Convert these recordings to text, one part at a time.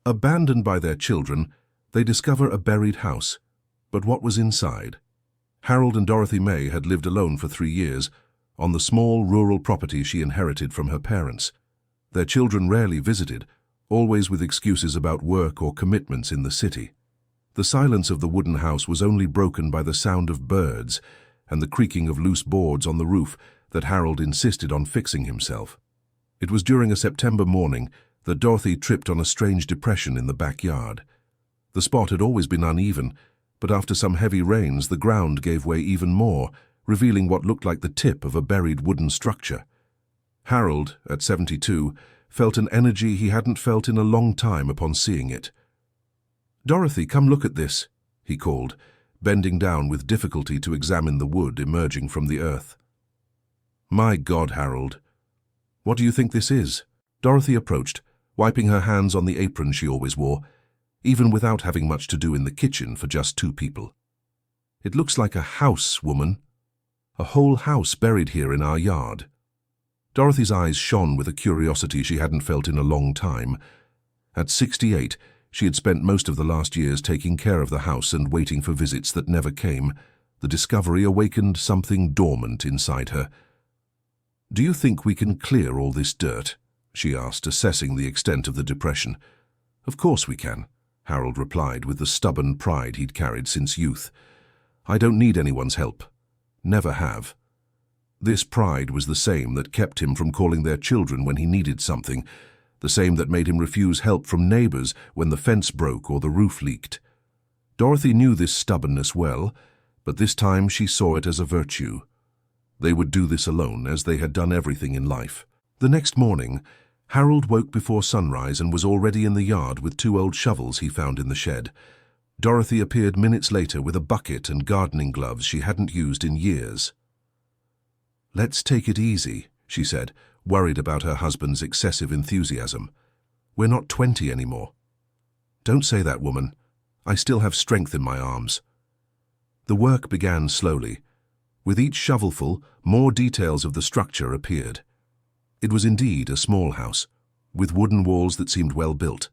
Abandoned by their children, they discover a buried house. But what was inside? Harold and Dorothy May had lived alone for 3 years, on the small rural property she inherited from her parents. Their children rarely visited, always with excuses about work or commitments in the city. The silence of the wooden house was only broken by the sound of birds and the creaking of loose boards on the roof that Harold insisted on fixing himself. It was during a September morning that Dorothy tripped on a strange depression in the backyard. The spot had always been uneven, but after some heavy rains the ground gave way even more, revealing what looked like the tip of a buried wooden structure. Harold, at 72, felt an energy he hadn't felt in a long time upon seeing it. "Dorothy, come look at this," he called, bending down with difficulty to examine the wood emerging from the earth. "My God, Harold, what do you think this is?" Dorothy approached, wiping her hands on the apron she always wore, even without having much to do in the kitchen for just 2 people. "It looks like a house, woman. A whole house buried here in our yard." Dorothy's eyes shone with a curiosity she hadn't felt in a long time. At 68, she had spent most of the last years taking care of the house and waiting for visits that never came. The discovery awakened something dormant inside her. "Do you think we can clear all this dirt?" she asked, assessing the extent of the depression. "Of course we can," Harold replied with the stubborn pride he'd carried since youth. "I don't need anyone's help. Never have." This pride was the same that kept him from calling their children when he needed something, the same that made him refuse help from neighbors when the fence broke or the roof leaked. Dorothy knew this stubbornness well, but this time she saw it as a virtue. They would do this alone, as they had done everything in life. The next morning, Harold woke before sunrise and was already in the yard with 2 old shovels he found in the shed. Dorothy appeared minutes later with a bucket and gardening gloves she hadn't used in years. "Let's take it easy," she said, worried about her husband's excessive enthusiasm. "We're not 20 anymore." "Don't say that, woman. I still have strength in my arms." The work began slowly. With each shovelful, more details of the structure appeared. It was indeed a small house, with wooden walls that seemed well built.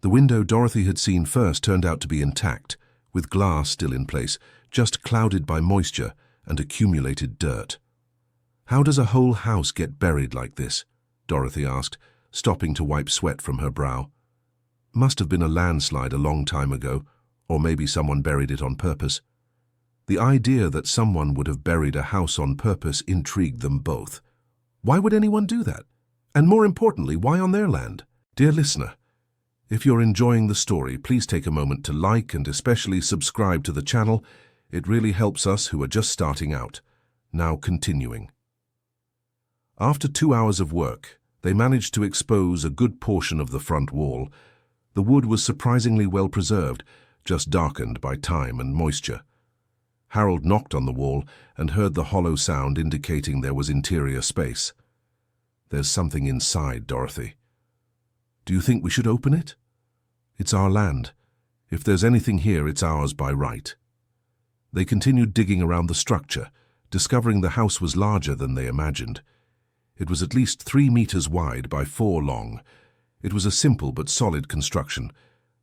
The window Dorothy had seen first turned out to be intact, with glass still in place, just clouded by moisture and accumulated dirt. "How does a whole house get buried like this?" Dorothy asked, stopping to wipe sweat from her brow. "Must have been a landslide a long time ago, or maybe someone buried it on purpose." The idea that someone would have buried a house on purpose intrigued them both. Why would anyone do that? And more importantly, why on their land? Dear listener, if you're enjoying the story, please take a moment to like and especially subscribe to the channel. It really helps us who are just starting out. Now continuing. After 2 hours of work, they managed to expose a good portion of the front wall. The wood was surprisingly well preserved, just darkened by time and moisture. Harold knocked on the wall and heard the hollow sound indicating there was interior space. "There's something inside, Dorothy." "Do you think we should open it?" "It's our land. If there's anything here, it's ours by right." They continued digging around the structure, discovering the house was larger than they imagined. It was at least 3 meters wide by 4 long. It was a simple but solid construction.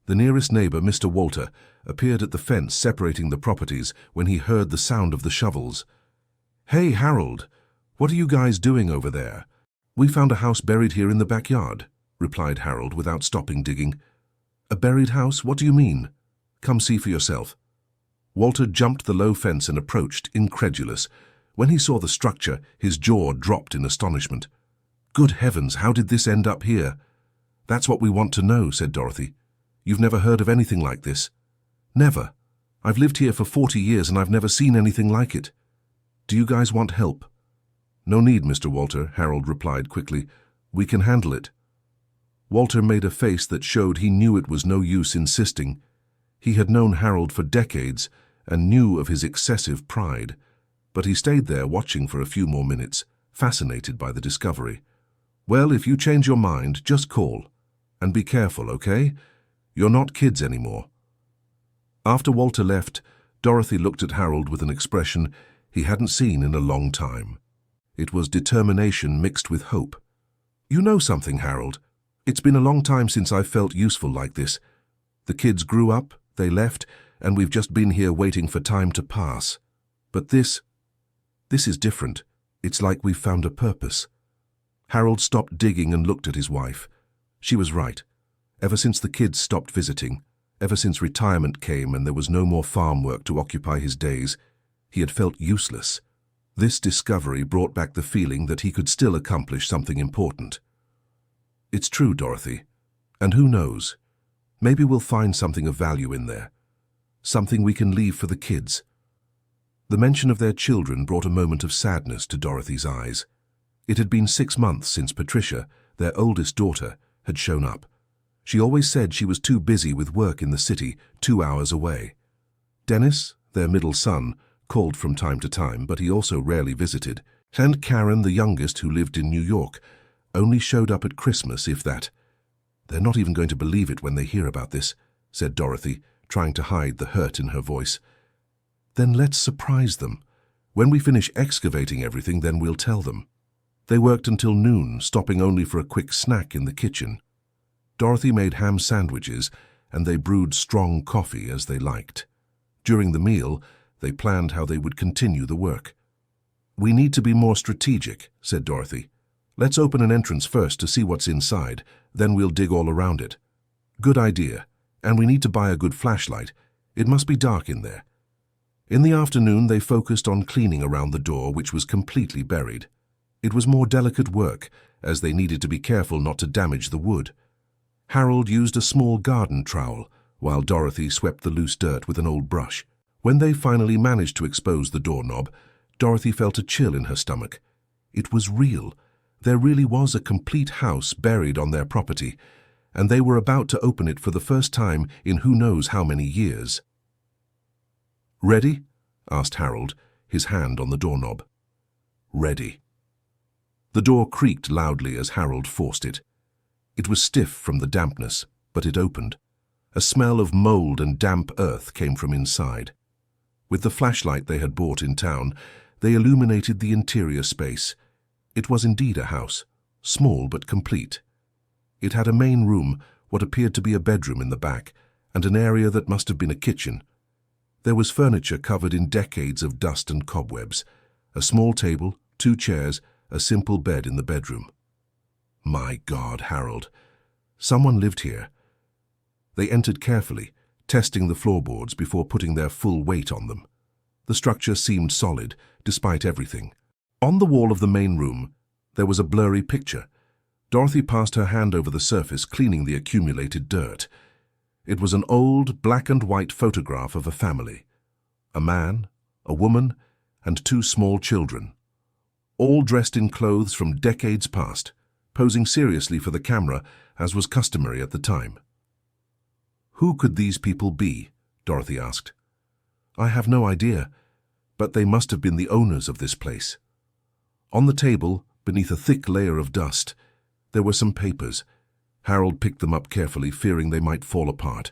The nearest neighbor, Mr. Walter, appeared at the fence separating the properties when he heard the sound of the shovels. "Hey, Harold, what are you guys doing over there?" "We found a house buried here in the backyard," replied Harold without stopping digging. "A buried house? What do you mean?" "Come see for yourself." Walter jumped the low fence and approached, incredulous. When he saw the structure, his jaw dropped in astonishment. "Good heavens, how did this end up here?" "That's what we want to know," said Dorothy. "You've never heard of anything like this?" "Never. I've lived here for 40 years and I've never seen anything like it. Do you guys want help?" "No need, Mr. Walter," Harold replied quickly. "We can handle it." Walter made a face that showed he knew it was no use insisting. He had known Harold for decades and knew of his excessive pride, but he stayed there watching for a few more minutes, fascinated by the discovery. "Well, if you change your mind, just call. And be careful, okay? You're not kids anymore." After Walter left, Dorothy looked at Harold with an expression he hadn't seen in a long time. It was determination mixed with hope. "You know something, Harold. It's been a long time since I've felt useful like this. The kids grew up, they left, and we've just been here waiting for time to pass. But this is different. It's like we've found a purpose. Harold stopped digging and looked at his wife. She was right. Ever since the kids stopped visiting, ever since retirement came and there was no more farm work to occupy his days, he had felt useless. This discovery brought back the feeling that he could still accomplish something important. It's true, Dorothy. And who knows? Maybe we'll find something of value in there. Something we can leave for the kids. The mention of their children brought a moment of sadness to Dorothy's eyes. It had been 6 months since Patricia, their oldest daughter, had shown up. She always said she was too busy with work in the city, 2 hours away. Dennis, their middle son, called from time to time, but he also rarely visited. And Karen, the youngest, who lived in New York, only showed up at Christmas, if that. They're not even going to believe it when they hear about this, said Dorothy, trying to hide the hurt in her voice. Then let's surprise them. When we finish excavating everything, then we'll tell them. They worked until noon, stopping only for a quick snack in the kitchen. Dorothy made ham sandwiches, and they brewed strong coffee as they liked. During the meal, they planned how they would continue the work. We need to be more strategic, said Dorothy. Let's open an entrance first to see what's inside, then we'll dig all around it. Good idea. And we need to buy a good flashlight. It must be dark in there. In the afternoon, they focused on cleaning around the door, which was completely buried. It was more delicate work, as they needed to be careful not to damage the wood. Harold used a small garden trowel, while Dorothy swept the loose dirt with an old brush. When they finally managed to expose the doorknob, Dorothy felt a chill in her stomach. It was real. There really was a complete house buried on their property, and they were about to open it for the first time in who knows how many years. "Ready?" asked Harold, his hand on the doorknob. "Ready." The door creaked loudly as Harold forced it. It was stiff from the dampness, but it opened. A smell of mold and damp earth came from inside. With the flashlight they had bought in town, they illuminated the interior space. It was indeed a house, small but complete. It had a main room, what appeared to be a bedroom in the back, and an area that must have been a kitchen. There was furniture covered in decades of dust and cobwebs, a small table, 2 chairs, a simple bed in the bedroom. My God, Harold. Someone lived here. They entered carefully, testing the floorboards before putting their full weight on them. The structure seemed solid, despite everything. On the wall of the main room, there was a blurry picture. Dorothy passed her hand over the surface, cleaning the accumulated dirt. It was an old black and white photograph of a family. A man, a woman, and 2 small children. All dressed in clothes from decades past, posing seriously for the camera, as was customary at the time. Who could these people be? Dorothy asked. I have no idea, but they must have been the owners of this place. On the table, beneath a thick layer of dust, there were some papers. Harold picked them up carefully, fearing they might fall apart.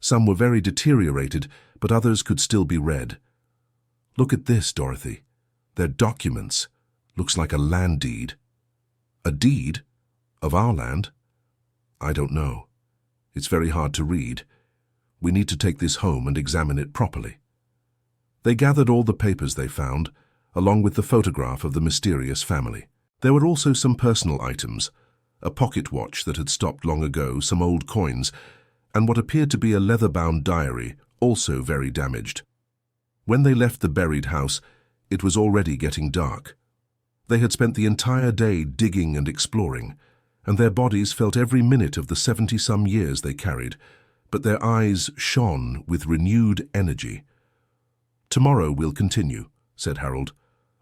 Some were very deteriorated, but others could still be read. Look at this, Dorothy. They're documents. Looks like a land deed. A deed? Of our land? I don't know. It's very hard to read. We need to take this home and examine it properly. They gathered all the papers they found, along with the photograph of the mysterious family. There were also some personal items, a pocket watch that had stopped long ago, some old coins, and what appeared to be a leather-bound diary, also very damaged. When they left the buried house, it was already getting dark. They had spent the entire day digging and exploring, and their bodies felt every minute of the 70-some years they carried, but their eyes shone with renewed energy. Tomorrow we'll continue, said Harold.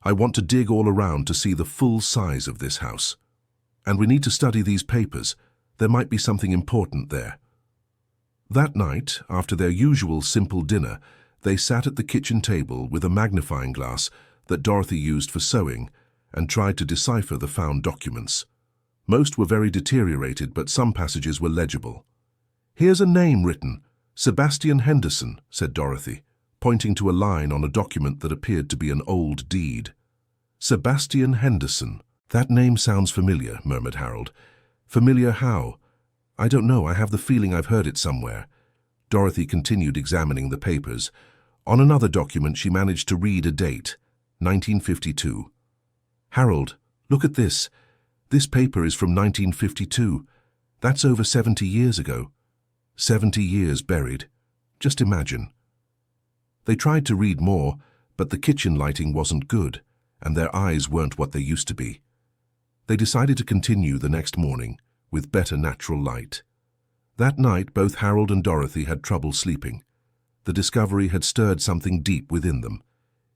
I want to dig all around to see the full size of this house. And we need to study these papers. There might be something important there. That night, after their usual simple dinner, they sat at the kitchen table with a magnifying glass that Dorothy used for sewing and tried to decipher the found documents. Most were very deteriorated, but some passages were legible. Here's a name written, Sebastian Henderson, said Dorothy, pointing to a line on a document that appeared to be an old deed. Sebastian Henderson. That name sounds familiar, murmured Harold. Familiar how? I don't know, I have the feeling I've heard it somewhere. Dorothy continued examining the papers. On another document she managed to read a date, 1952. Harold, look at this. This paper is from 1952. That's over 70 years ago. 70 years buried. Just imagine. They tried to read more, but the kitchen lighting wasn't good, and their eyes weren't what they used to be. They decided to continue the next morning, with better natural light. That night, both Harold and Dorothy had trouble sleeping. The discovery had stirred something deep within them.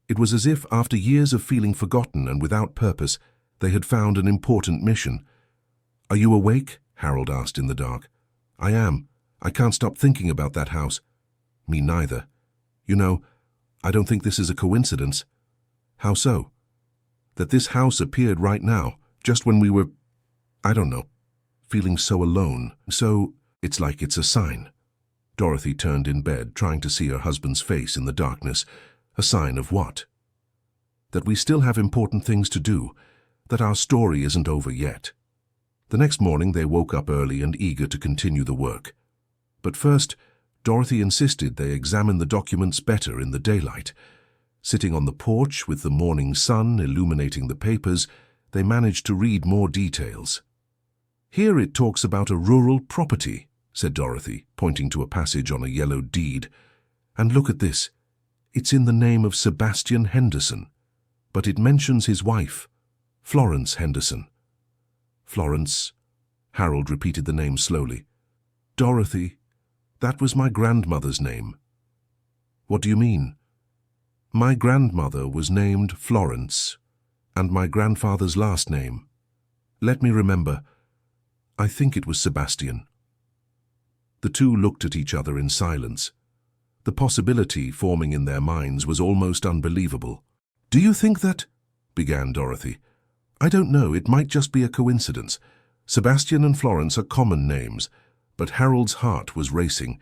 It was as if, after years of feeling forgotten and without purpose, they had found an important mission. "Are you awake?" Harold asked in the dark. "I am. I can't stop thinking about that house." "Me neither. You know, I don't think this is a coincidence." "How so?" "That this house appeared right now, just when we were, I don't know, feeling so alone. So, it's like it's a sign." Dorothy turned in bed, trying to see her husband's face in the darkness. A sign of what? That we still have important things to do, that our story isn't over yet. The next morning they woke up early and eager to continue the work. But first, Dorothy insisted they examine the documents better in the daylight. Sitting on the porch with the morning sun illuminating the papers, they managed to read more details. "Here it talks about a rural property," said Dorothy, pointing to a passage on a yellow deed. "And look at this. It's in the name of Sebastian Henderson, but it mentions his wife, Florence Henderson." "Florence," Harold repeated the name slowly. "Dorothy, that was my grandmother's name." "What do you mean?" "My grandmother was named Florence, and my grandfather's last name. Let me remember. I think it was Sebastian." The two looked at each other in silence. The possibility forming in their minds was almost unbelievable. "Do you think that—" began Dorothy. "I don't know, it might just be a coincidence. Sebastian and Florence are common names." But Harold's heart was racing.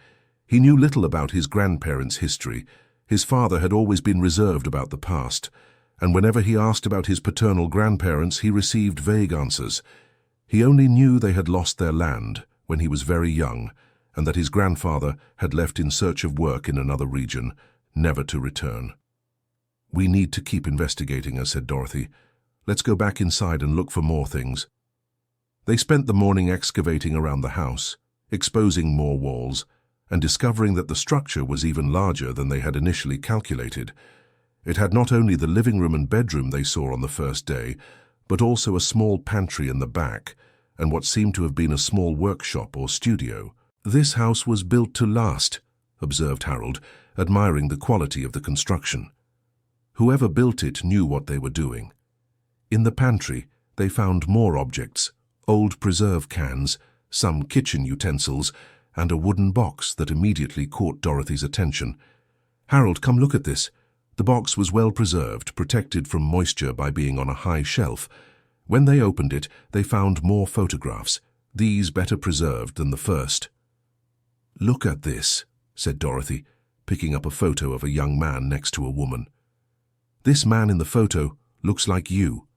He knew little about his grandparents' history. His father had always been reserved about the past, and whenever he asked about his paternal grandparents, he received vague answers. He only knew they had lost their land when he was very young, and that his grandfather had left in search of work in another region, never to return. "We need to keep investigating," said Dorothy. "Let's go back inside and look for more things." They spent the morning excavating around the house, exposing more walls, and discovering that the structure was even larger than they had initially calculated. It had not only the living room and bedroom they saw on the first day, but also a small pantry in the back, and what seemed to have been a small workshop or studio. "This house was built to last," observed Harold, admiring the quality of the construction. Whoever built it knew what they were doing. In the pantry, they found more objects, old preserve cans, some kitchen utensils, and a wooden box that immediately caught Dorothy's attention. "Harold, come look at this." The box was well preserved, protected from moisture by being on a high shelf. When they opened it, they found more photographs, these better preserved than the first. "Look at this," said Dorothy, picking up a photo of a young man next to a woman. "This man in the photo looks like you."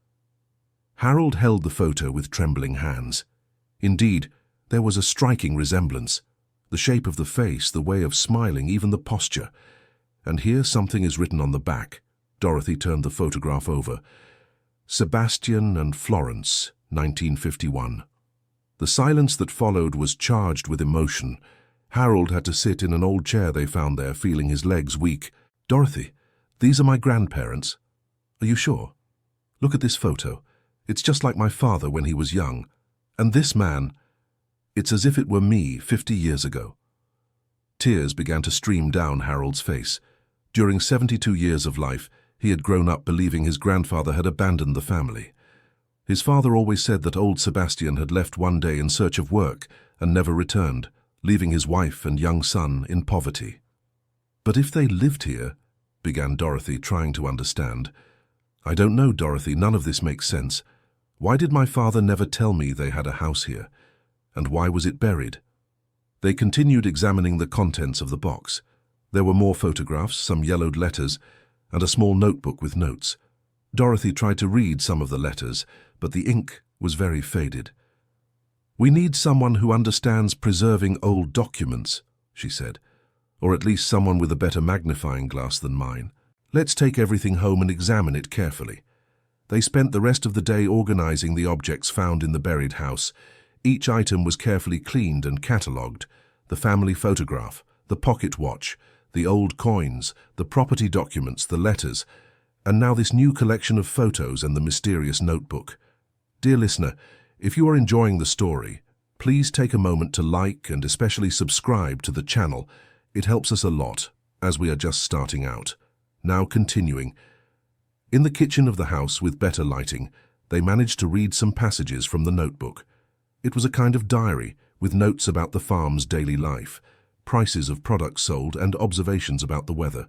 Harold held the photo with trembling hands. Indeed, there was a striking resemblance. The shape of the face, the way of smiling, even the posture. And here something is written on the back. Dorothy turned the photograph over. "Sebastian and Florence, 1951. The silence that followed was charged with emotion. Harold had to sit in an old chair they found there, feeling his legs weak. "Dorothy, these are my grandparents." "Are you sure? Look at this photo. It's just like my father when he was young. And this man, it's as if it were me 50 years ago." Tears began to stream down Harold's face. During 72 years of life, he had grown up believing his grandfather had abandoned the family. His father always said that old Sebastian had left one day in search of work and never returned, leaving his wife and young son in poverty. "But if they lived here," began Dorothy, trying to understand. "I don't know, Dorothy, none of this makes sense. Why did my father never tell me they had a house here? And why was it buried?" They continued examining the contents of the box. There were more photographs, some yellowed letters, and a small notebook with notes. Dorothy tried to read some of the letters, but the ink was very faded. "We need someone who understands preserving old documents," she said, "or at least someone with a better magnifying glass than mine. Let's take everything home and examine it carefully." They spent the rest of the day organizing the objects found in the buried house. Each item was carefully cleaned and catalogued: the family photograph, the pocket watch, the old coins, the property documents, the letters, and now this new collection of photos and the mysterious notebook. Dear listener, if you are enjoying the story, please take a moment to like and especially subscribe to the channel. It helps us a lot, as we are just starting out. Now continuing. In the kitchen of the house with better lighting, they managed to read some passages from the notebook. It was a kind of diary with notes about the farm's daily life, prices of products sold, and observations about the weather.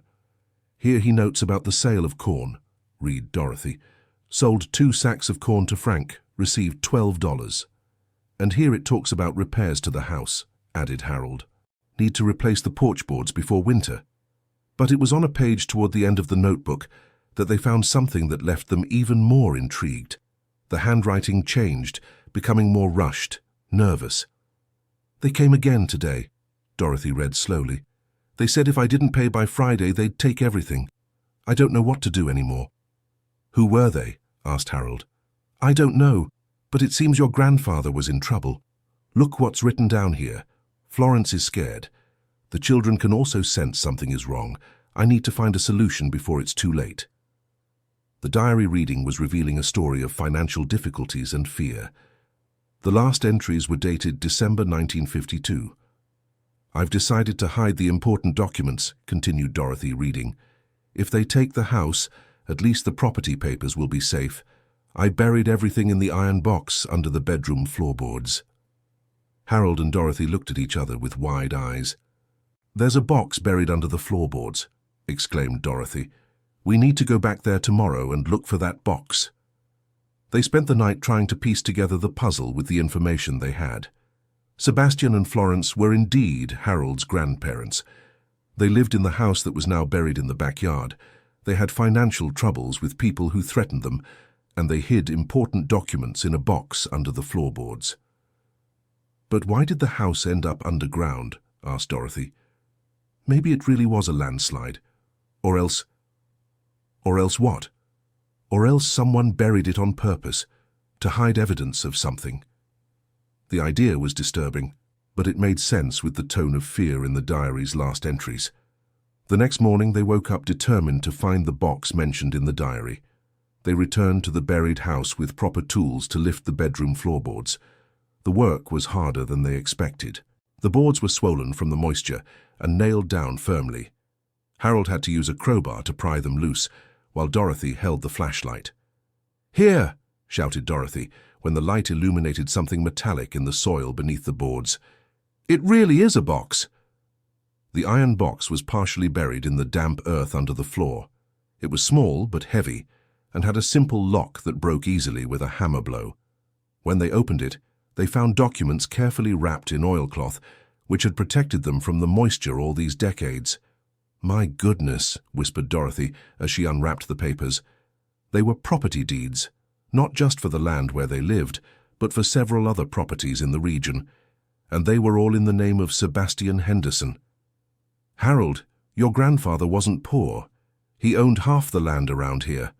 Here he notes about the sale of corn. Read Dorothy. Sold 2 sacks of corn to Frank, received $12. And here it talks about repairs to the house, added Harold. Need to replace the porch boards before winter. But it was on a page toward the end of the notebook that they found something that left them even more intrigued. The handwriting changed, becoming more rushed, nervous. "They came again today," Dorothy read slowly. "They said if I didn't pay by Friday, they'd take everything. I don't know what to do anymore." "Who were they?" asked Harold. "I don't know, but it seems your grandfather was in trouble. Look what's written down here. Florence is scared. The children can also sense something is wrong. I need to find a solution before it's too late." The diary reading was revealing a story of financial difficulties and fear. The last entries were dated December 1952. "I've decided to hide the important documents," continued Dorothy, reading. "If they take the house, at least the property papers will be safe. I buried everything in the iron box under the bedroom floorboards." Harold and Dorothy looked at each other with wide eyes. "There's a box buried under the floorboards," exclaimed Dorothy. "We need to go back there tomorrow and look for that box." They spent the night trying to piece together the puzzle with the information they had. Sebastian and Florence were indeed Harold's grandparents. They lived in the house that was now buried in the backyard. They had financial troubles with people who threatened them, and they hid important documents in a box under the floorboards. "But why did the house end up underground?" asked Dorothy. "Maybe it really was a landslide. Or else what? Or else someone buried it on purpose, to hide evidence of something." The idea was disturbing, but it made sense with the tone of fear in the diary's last entries. The next morning they woke up determined to find the box mentioned in the diary. They returned to the buried house with proper tools to lift the bedroom floorboards. The work was harder than they expected. The boards were swollen from the moisture and nailed down firmly. Harold had to use a crowbar to pry them loose, while Dorothy held the flashlight. "Here!" shouted Dorothy, when the light illuminated something metallic in the soil beneath the boards. "It really is a box!" The iron box was partially buried in the damp earth under the floor. It was small but heavy, and had a simple lock that broke easily with a hammer blow. When they opened it, they found documents carefully wrapped in oilcloth, which had protected them from the moisture all these decades. "My goodness," whispered Dorothy as she unwrapped the papers. They were property deeds, not just for the land where they lived, but for several other properties in the region, and they were all in the name of Sebastian Henderson. "Harold, your grandfather wasn't poor. He owned half the land around here.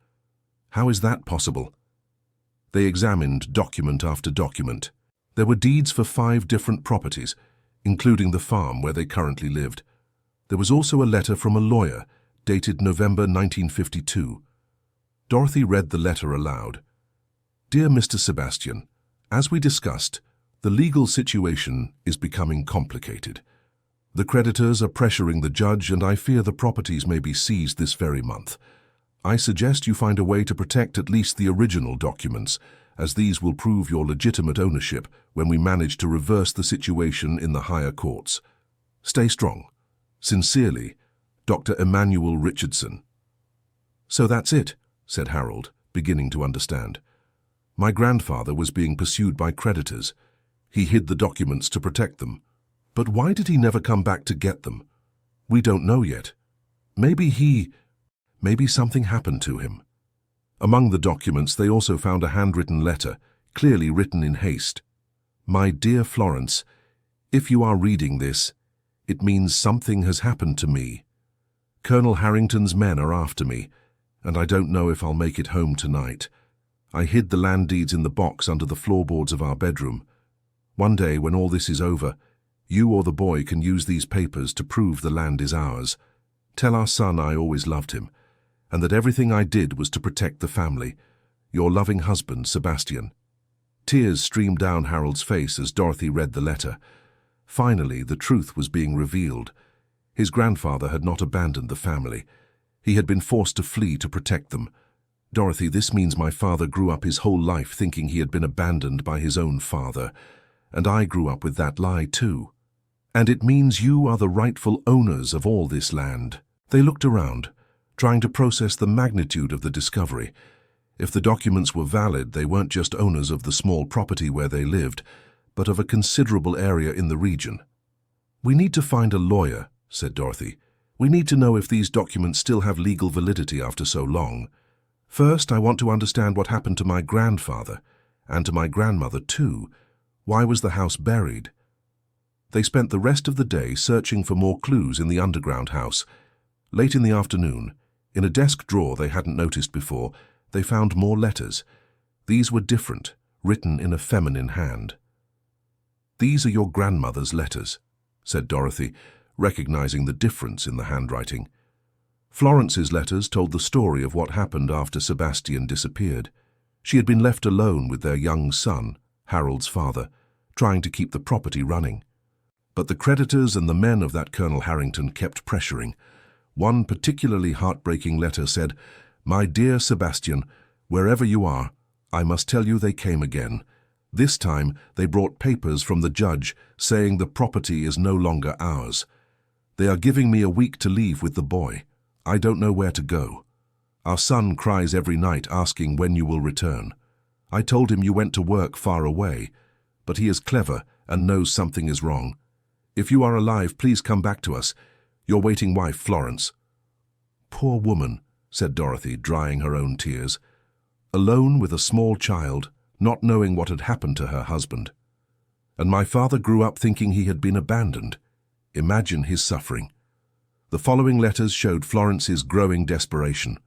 How is that possible?" They examined document after document. There were deeds for 5 different properties, including the farm where they currently lived. There was also a letter from a lawyer, dated November 1952. Dorothy read the letter aloud. "Dear Mr. Sebastian, as we discussed, the legal situation is becoming complicated. The creditors are pressuring the judge, and I fear the properties may be seized this very month. I suggest you find a way to protect at least the original documents, as these will prove your legitimate ownership when we manage to reverse the situation in the higher courts. Stay strong. Sincerely, Dr. Emmanuel Richardson." "So that's it," said Harold, beginning to understand. "My grandfather was being pursued by creditors. He hid the documents to protect them. But why did he never come back to get them? We don't know yet. Maybe something happened to him." Among the documents, they also found a handwritten letter, clearly written in haste. My dear Florence, if you are reading this, it means something has happened to me. Colonel Harrington's men are after me, and I don't know if I'll make it home tonight. I hid the land deeds in the box under the floorboards of our bedroom. One day, when all this is over, you or the boy can use these papers to prove the land is ours. Tell our son I always loved him, and that everything I did was to protect the family. Your loving husband, Sebastian. Tears streamed down Harold's face as Dorothy read the letter. Finally, the truth was being revealed. His grandfather had not abandoned the family. He had been forced to flee to protect them. Dorothy, this means my father grew up his whole life thinking he had been abandoned by his own father. And I grew up with that lie too. And it means you are the rightful owners of all this land. They looked around, trying to process the magnitude of the discovery. If the documents were valid, they weren't just owners of the small property where they lived, but of a considerable area in the region. We need to find a lawyer, said Dorothy. We need to know if these documents still have legal validity after so long. First, I want to understand what happened to my grandfather, and to my grandmother too. Why was the house buried? They spent the rest of the day searching for more clues in the underground house. Late in the afternoon, in a desk drawer they hadn't noticed before, they found more letters. These were different, written in a feminine hand. "These are your grandmother's letters," said Dorothy, recognizing the difference in the handwriting. Florence's letters told the story of what happened after Sebastian disappeared. She had been left alone with their young son, Harold's father, trying to keep the property running. But the creditors and the men of that Colonel Harrington kept pressuring. One particularly heartbreaking letter said, "My dear Sebastian, wherever you are, I must tell you they came again. This time they brought papers from the judge saying the property is no longer ours. They are giving me a week to leave with the boy. I don't know where to go. Our son cries every night asking when you will return. I told him you went to work far away, but he is clever and knows something is wrong. If you are alive, please come back to us. Your waiting wife, Florence." "Poor woman," said Dorothy, drying her own tears. "Alone with a small child, not knowing what had happened to her husband. And my father grew up thinking he had been abandoned. Imagine his suffering." The following letters showed Florence's growing desperation.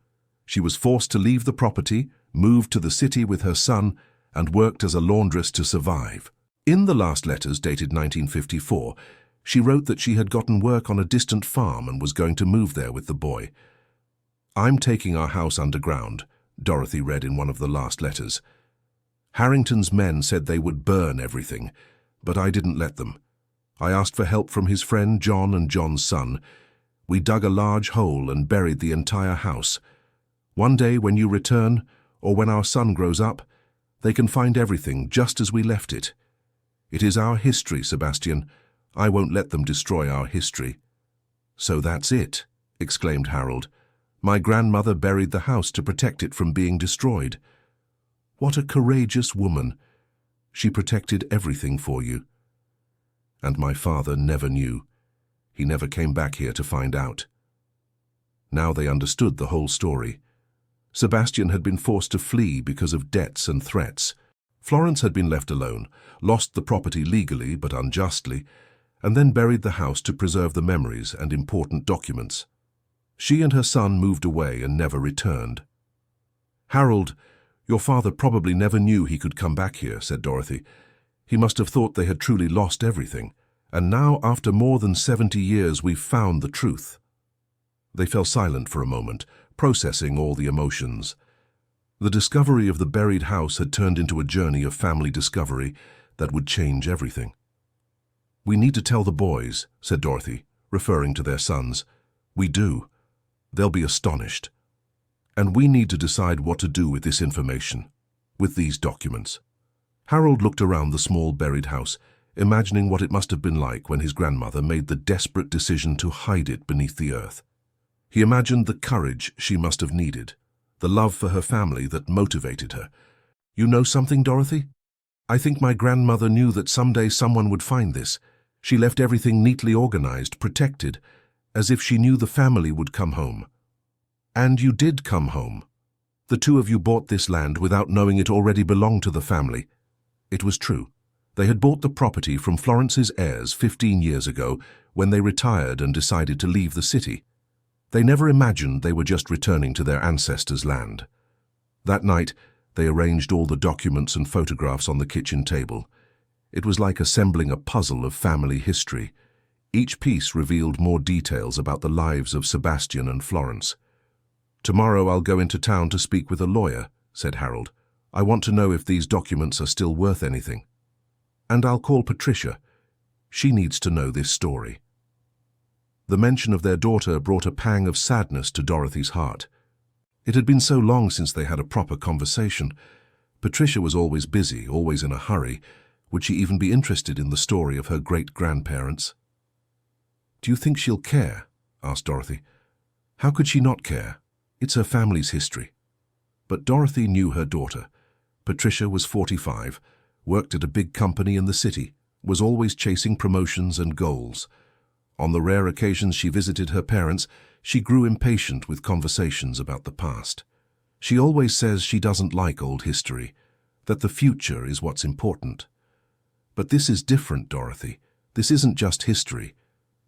She was forced to leave the property, moved to the city with her son, and worked as a laundress to survive. In the last letters, dated 1954, she wrote that she had gotten work on a distant farm and was going to move there with the boy. "I'm taking our house underground," Dorothy read in one of the last letters. "Harrington's men said they would burn everything, but I didn't let them. I asked for help from his friend John and John's son. We dug a large hole and buried the entire house. One day when you return, or when our son grows up, they can find everything just as we left it. It is our history, Sebastian. I won't let them destroy our history." "So that's it," exclaimed Harold. "My grandmother buried the house to protect it from being destroyed. What a courageous woman. She protected everything for you. And my father never knew. He never came back here to find out." Now they understood the whole story. Sebastian had been forced to flee because of debts and threats. Florence had been left alone, lost the property legally but unjustly, and then buried the house to preserve the memories and important documents. She and her son moved away and never returned. "Harold, your father probably never knew he could come back here," said Dorothy. "He must have thought they had truly lost everything. And now, after more than 70 years, we've found the truth." They fell silent for a moment, processing all the emotions. The discovery of the buried house had turned into a journey of family discovery that would change everything. "We need to tell the boys," said Dorothy, referring to their sons. "We do. They'll be astonished. And we need to decide what to do with this information, with these documents." Harold looked around the small buried house, imagining what it must have been like when his grandmother made the desperate decision to hide it beneath the earth. He imagined the courage she must have needed, the love for her family that motivated her. "You know something, Dorothy? I think my grandmother knew that someday someone would find this. She left everything neatly organized, protected, as if she knew the family would come home. And you did come home. The two of you bought this land without knowing it already belonged to the family. It was true. They had bought the property from Florence's heirs 15 years ago when they retired and decided to leave the city. They never imagined they were just returning to their ancestors' land. That night, they arranged all the documents and photographs on the kitchen table. It was like assembling a puzzle of family history. Each piece revealed more details about the lives of Sebastian and Florence. "Tomorrow I'll go into town to speak with a lawyer," said Harold. "I want to know if these documents are still worth anything. And I'll call Patricia. She needs to know this story." The mention of their daughter brought a pang of sadness to Dorothy's heart. It had been so long since they had a proper conversation. Patricia was always busy, always in a hurry. Would she even be interested in the story of her great-grandparents? "Do you think she'll care?" asked Dorothy. "How could she not care? It's her family's history." But Dorothy knew her daughter. Patricia was 45, worked at a big company in the city, was always chasing promotions and goals. On the rare occasions she visited her parents, she grew impatient with conversations about the past. She always says she doesn't like old history, that the future is what's important. But this is different, Dorothy. This isn't just history.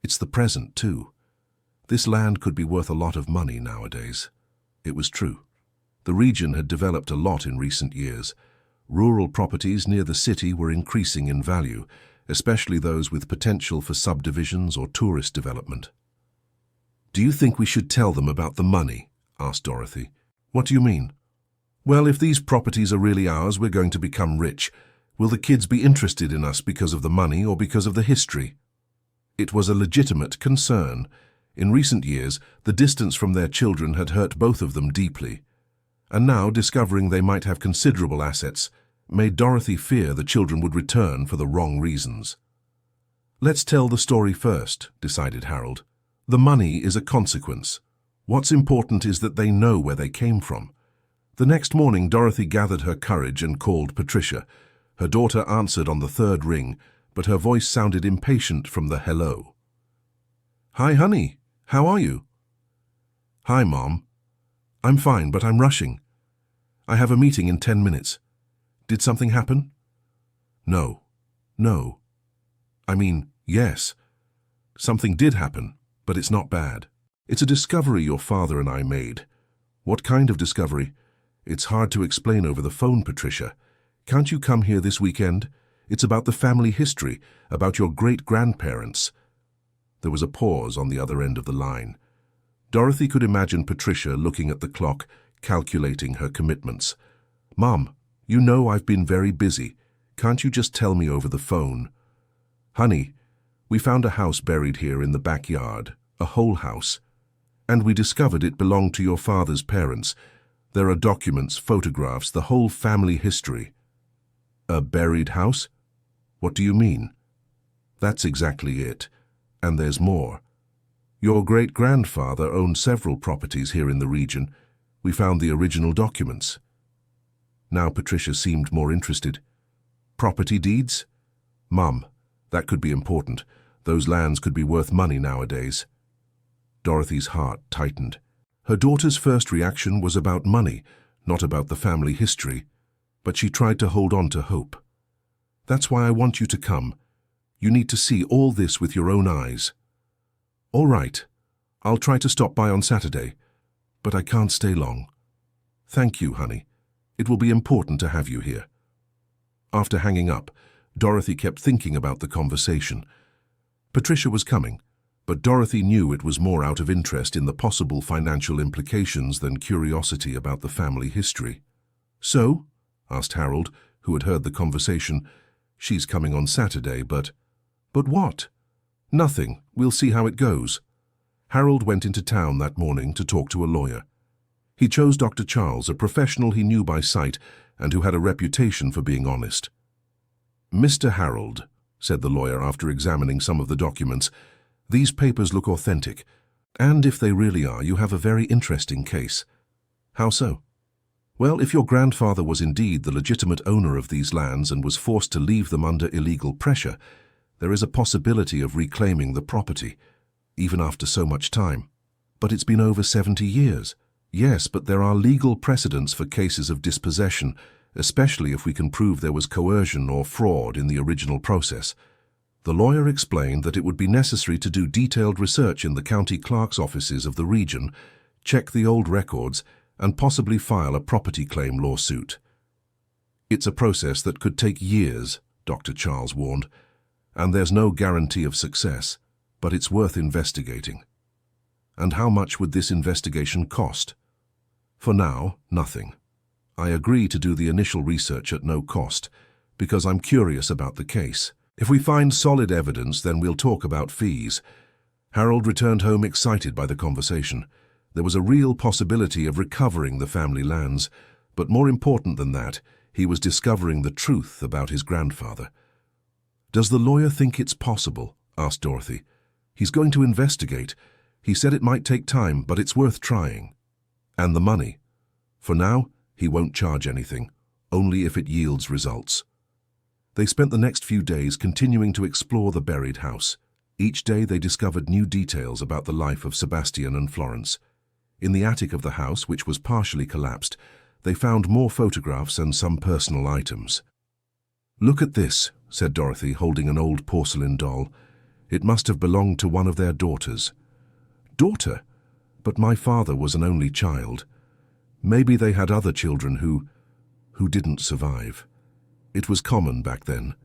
It's the present, too. This land could be worth a lot of money nowadays. It was true. The region had developed a lot in recent years. Rural properties near the city were increasing in value, especially those with potential for subdivisions or tourist development. "Do you think we should tell them about the money?" asked Dorothy. "What do you mean?" "Well, if these properties are really ours, we're going to become rich. Will the kids be interested in us because of the money or because of the history?" It was a legitimate concern. In recent years, the distance from their children had hurt both of them deeply. And now, discovering they might have considerable assets, made Dorothy fear the children would return for the wrong reasons. "Let's tell the story first," decided Harold. "The money is a consequence. What's important is that they know where they came from." The next morning, Dorothy gathered her courage and called Patricia. Her daughter answered on the third ring, but her voice sounded impatient from the hello. "Hi, honey. How are you?" "Hi, Mom. I'm fine, but I'm rushing. I have a meeting in 10 minutes. Did something happen?" No. I mean, yes. Something did happen, but it's not bad. It's a discovery your father and I made." "What kind of discovery?" "It's hard to explain over the phone, Patricia. Can't you come here this weekend? It's about the family history, about your great-grandparents." There was a pause on the other end of the line. Dorothy could imagine Patricia looking at the clock, calculating her commitments. "Mom, you know I've been very busy. Can't you just tell me over the phone?" "Honey, we found a house buried here in the backyard, a whole house. And we discovered it belonged to your father's parents. There are documents, photographs, the whole family history." "A buried house? What do you mean?" "That's exactly it. And there's more. Your great-grandfather owned several properties here in the region. We found the original documents." Now Patricia seemed more interested. "Property deeds?" "Mum, that could be important. Those lands could be worth money nowadays." Dorothy's heart tightened. Her daughter's first reaction was about money, not about the family history, but she tried to hold on to hope. "That's why I want you to come. You need to see all this with your own eyes." "All right. I'll try to stop by on Saturday, but I can't stay long." "Thank you, honey. It will be important to have you here." After hanging up, Dorothy kept thinking about the conversation. Patricia was coming, but Dorothy knew it was more out of interest in the possible financial implications than curiosity about the family history. "So?" asked Harold, who had heard the conversation. "She's coming on Saturday, but..." "But what?" "Nothing. We'll see how it goes." Harold went into town that morning to talk to a lawyer. He chose Dr. Charles, a professional he knew by sight and who had a reputation for being honest. "Mr. Harold," said the lawyer after examining some of the documents, "these papers look authentic, and if they really are, you have a very interesting case." "How so?" "Well, if your grandfather was indeed the legitimate owner of these lands and was forced to leave them under illegal pressure, there is a possibility of reclaiming the property, even after so much time. But it's been over 70 years. Yes, but there are legal precedents for cases of dispossession, especially if we can prove there was coercion or fraud in the original process. The lawyer explained that it would be necessary to do detailed research in the county clerk's offices of the region, check the old records, and possibly file a property claim lawsuit. It's a process that could take years, Dr. Charles warned, and there's no guarantee of success, but it's worth investigating. And how much would this investigation cost? For now, nothing. I agree to do the initial research at no cost, because I'm curious about the case. If we find solid evidence, then we'll talk about fees. Harold returned home excited by the conversation. There was a real possibility of recovering the family lands, but more important than that, he was discovering the truth about his grandfather. "Does the lawyer think it's possible?" asked Dorothy. "He's going to investigate. He said it might take time, but it's worth trying." "And the money?" "For now, he won't charge anything, only if it yields results." They spent the next few days continuing to explore the buried house. Each day they discovered new details about the life of Sebastian and Florence. In the attic of the house, which was partially collapsed, they found more photographs and some personal items. "Look at this," said Dorothy, holding an old porcelain doll. "It must have belonged to one of their daughters." "Daughter? But my father was an only child. Maybe they had other children who didn't survive. It was common back then."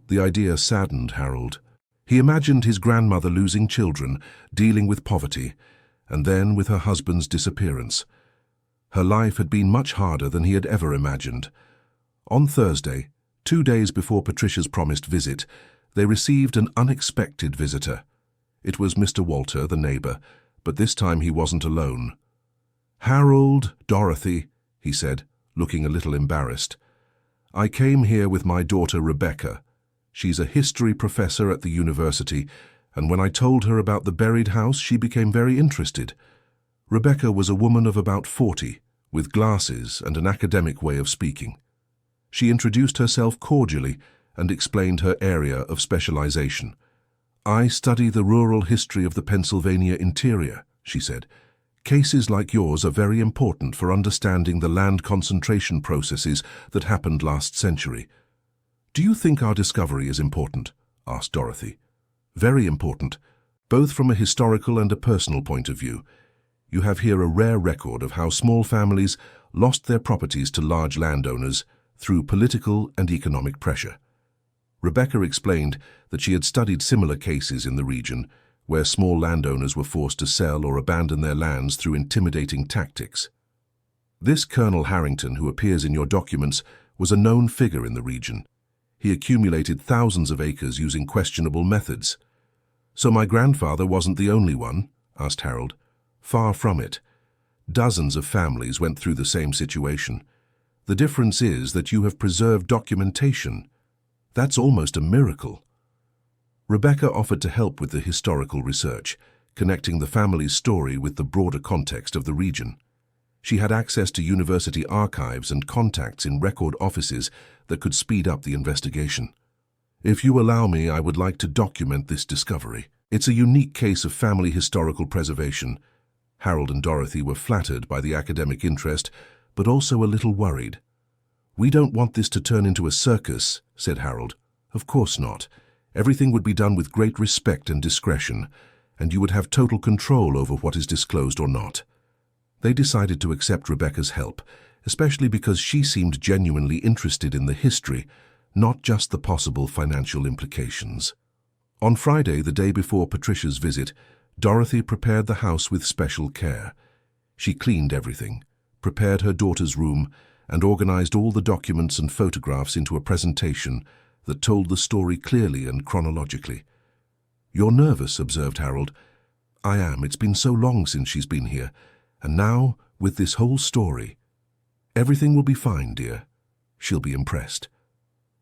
The idea saddened Harold. He imagined his grandmother losing children, dealing with poverty, and then with her husband's disappearance. Her life had been much harder than he had ever imagined. On Thursday, 2 days before Patricia's promised visit, they received an unexpected visitor. It was Mr. Walter, the neighbor, but this time he wasn't alone. "Harold, Dorothy," he said, looking a little embarrassed. "I came here with my daughter Rebecca. She's a history professor at the university, and when I told her about the buried house, she became very interested." Rebecca was a woman of about 40, with glasses and an academic way of speaking. She introduced herself cordially and explained her area of specialization. "I study the rural history of the Pennsylvania interior," she said. "Cases like yours are very important for understanding the land concentration processes that happened last century." "Do you think our discovery is important?" asked Dorothy. "Very important, both from a historical and a personal point of view. You have here a rare record of how small families lost their properties to large landowners through political and economic pressure." Rebecca explained that she had studied similar cases in the region, where small landowners were forced to sell or abandon their lands through intimidating tactics. "This Colonel Harrington, who appears in your documents, was a known figure in the region. He accumulated thousands of acres using questionable methods." "So my grandfather wasn't the only one?" asked Harold. "Far from it. Dozens of families went through the same situation. The difference is that you have preserved documentation. That's almost a miracle." Rebecca offered to help with the historical research, connecting the family's story with the broader context of the region. She had access to university archives and contacts in record offices that could speed up the investigation. "If you allow me, I would like to document this discovery. It's a unique case of family historical preservation." Harold and Dorothy were flattered by the academic interest, but also a little worried. "We don't want this to turn into a circus," said Harold. "Of course not. Everything would be done with great respect and discretion, and you would have total control over what is disclosed or not." They decided to accept Rebecca's help, especially because she seemed genuinely interested in the history, not just the possible financial implications. On Friday, the day before Patricia's visit, Dorothy prepared the house with special care. She cleaned everything, prepared her daughter's room, and organized all the documents and photographs into a presentation that told the story clearly and chronologically. "You're nervous," observed Harold. "I am. It's been so long since she's been here. And now, with this whole story—" "Everything will be fine, dear. She'll be impressed."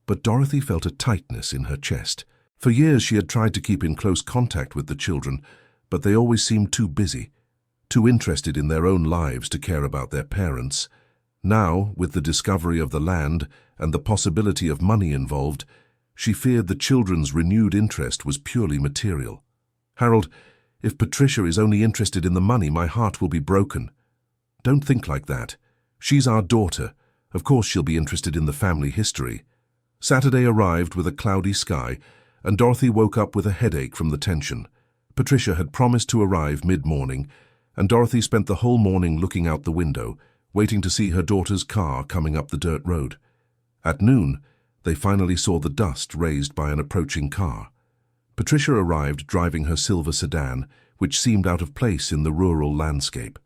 But Dorothy felt a tightness in her chest. For years she had tried to keep in close contact with the children, but they always seemed too busy, too interested in their own lives to care about their parents. Now, with the discovery of the land and the possibility of money involved, she feared the children's renewed interest was purely material. "Harold, if Patricia is only interested in the money, my heart will be broken." "Don't think like that. She's our daughter, Of course she'll be interested in the family history. Saturday arrived with a cloudy sky, and Dorothy woke up with a headache from the tension. Patricia had promised to arrive mid-morning, and Dorothy spent the whole morning looking out the window, waiting to see her daughter's car coming up the dirt road. At noon, they finally saw the dust raised by an approaching car. Patricia arrived driving her silver sedan, which seemed out of place in the rural landscape.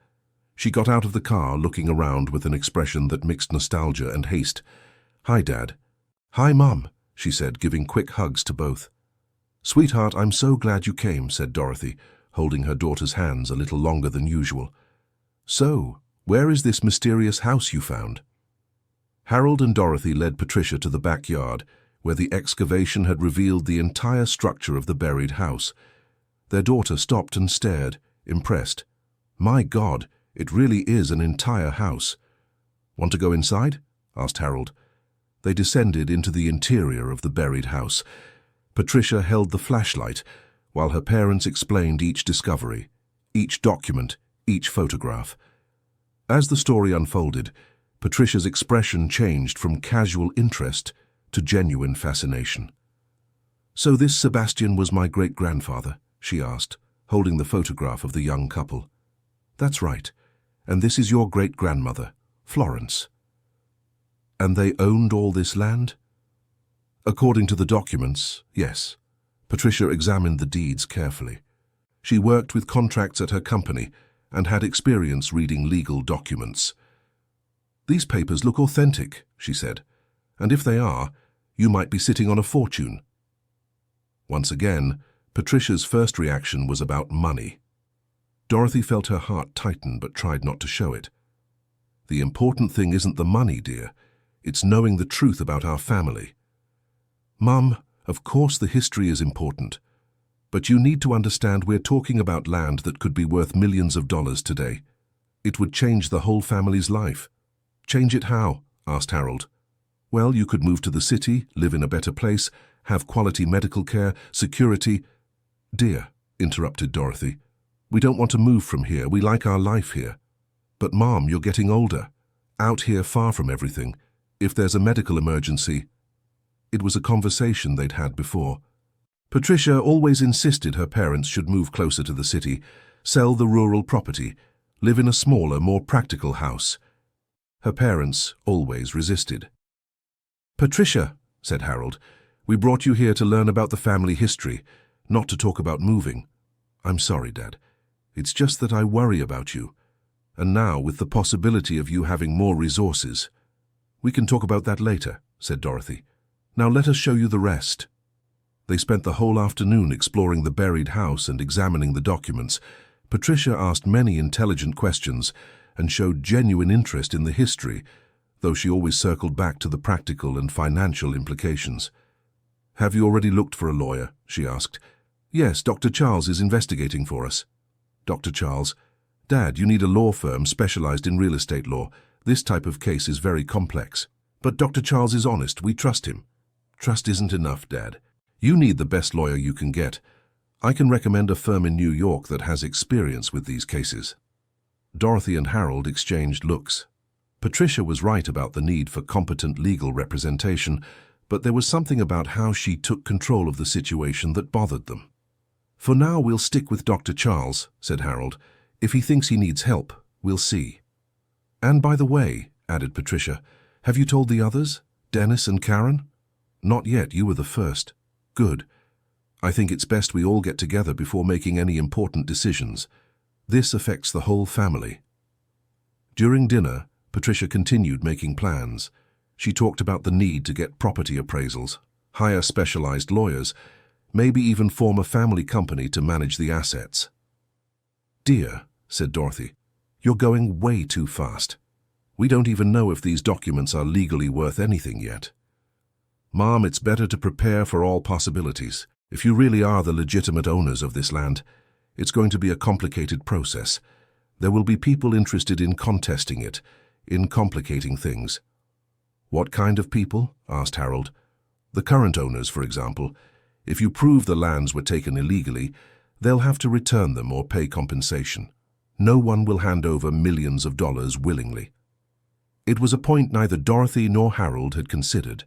She got out of the car, looking around with an expression that mixed nostalgia and haste. "Hi, Dad." "Hi, Mum," she said, giving quick hugs to both. "Sweetheart, I'm so glad you came," said Dorothy, holding her daughter's hands a little longer than usual. "So, where is this mysterious house you found?" Harold and Dorothy led Patricia to the backyard, where the excavation had revealed the entire structure of the buried house. Their daughter stopped and stared, impressed. "My God, it really is an entire house." "Want to go inside?" asked Harold. They descended into the interior of the buried house. Patricia held the flashlight, while her parents explained each discovery, each document, each photograph. As the story unfolded, Patricia's expression changed from casual interest to genuine fascination. "So this Sebastian was my great-grandfather?" she asked, holding the photograph of the young couple. "That's right. And this is your great-grandmother, Florence." "And they owned all this land?" "According to the documents, yes." Patricia examined the deeds carefully. She worked with contracts at her company and had experience reading legal documents. "These papers look authentic," she said, "and if they are, you might be sitting on a fortune." Once again, Patricia's first reaction was about money. Dorothy felt her heart tighten but tried not to show it. "The important thing isn't the money, dear. It's knowing the truth about our family." "Mum, of course the history is important. But you need to understand we're talking about land that could be worth millions of dollars today. It would change the whole family's life." "Change it how?" asked Harold. "Well, you could move to the city, live in a better place, have quality medical care, security—" "Dear," interrupted Dorothy, "we don't want to move from here. We like our life here." "But Mom, you're getting older. Out here far from everything. If there's a medical emergency—" It was a conversation they'd had before. Patricia always insisted her parents should move closer to the city, sell the rural property, live in a smaller, more practical house. Her parents always resisted. "Patricia," said Harold, "we brought you here to learn about the family history, not to talk about moving." "I'm sorry, Dad. It's just that I worry about you. And now, with the possibility of you having more resources—" "We can talk about that later," said Dorothy. "Now let us show you the rest." They spent the whole afternoon exploring the buried house and examining the documents. Patricia asked many intelligent questions and showed genuine interest in the history, though she always circled back to the practical and financial implications. "Have you already looked for a lawyer?" she asked. "Yes, Dr. Charles is investigating for us." "Dr. Charles? Dad, you need a law firm specialized in real estate law. This type of case is very complex." "But Dr. Charles is honest. We trust him." "Trust isn't enough, Dad. You need the best lawyer you can get. I can recommend a firm in New York that has experience with these cases." Dorothy and Harold exchanged looks. Patricia was right about the need for competent legal representation, but there was something about how she took control of the situation that bothered them. "For now, we'll stick with Dr. Charles," said Harold. "If he thinks he needs help, we'll see." "And by the way," added Patricia, "have you told the others, Dennis and Karen?" "Not yet. You were the first." "Good. I think it's best we all get together before making any important decisions. This affects the whole family." During dinner, Patricia continued making plans. She talked about the need to get property appraisals, hire specialized lawyers, maybe even form a family company to manage the assets. "Dear," said Dorothy, "you're going way too fast. We don't even know if these documents are legally worth anything yet." "Mom, it's better to prepare for all possibilities. If you really are the legitimate owners of this land, it's going to be a complicated process. There will be people interested in contesting it, in complicating things." "What kind of people?" asked Harold. "The current owners, for example. If you prove the lands were taken illegally, they'll have to return them or pay compensation. No one will hand over millions of dollars willingly." It was a point neither Dorothy nor Harold had considered.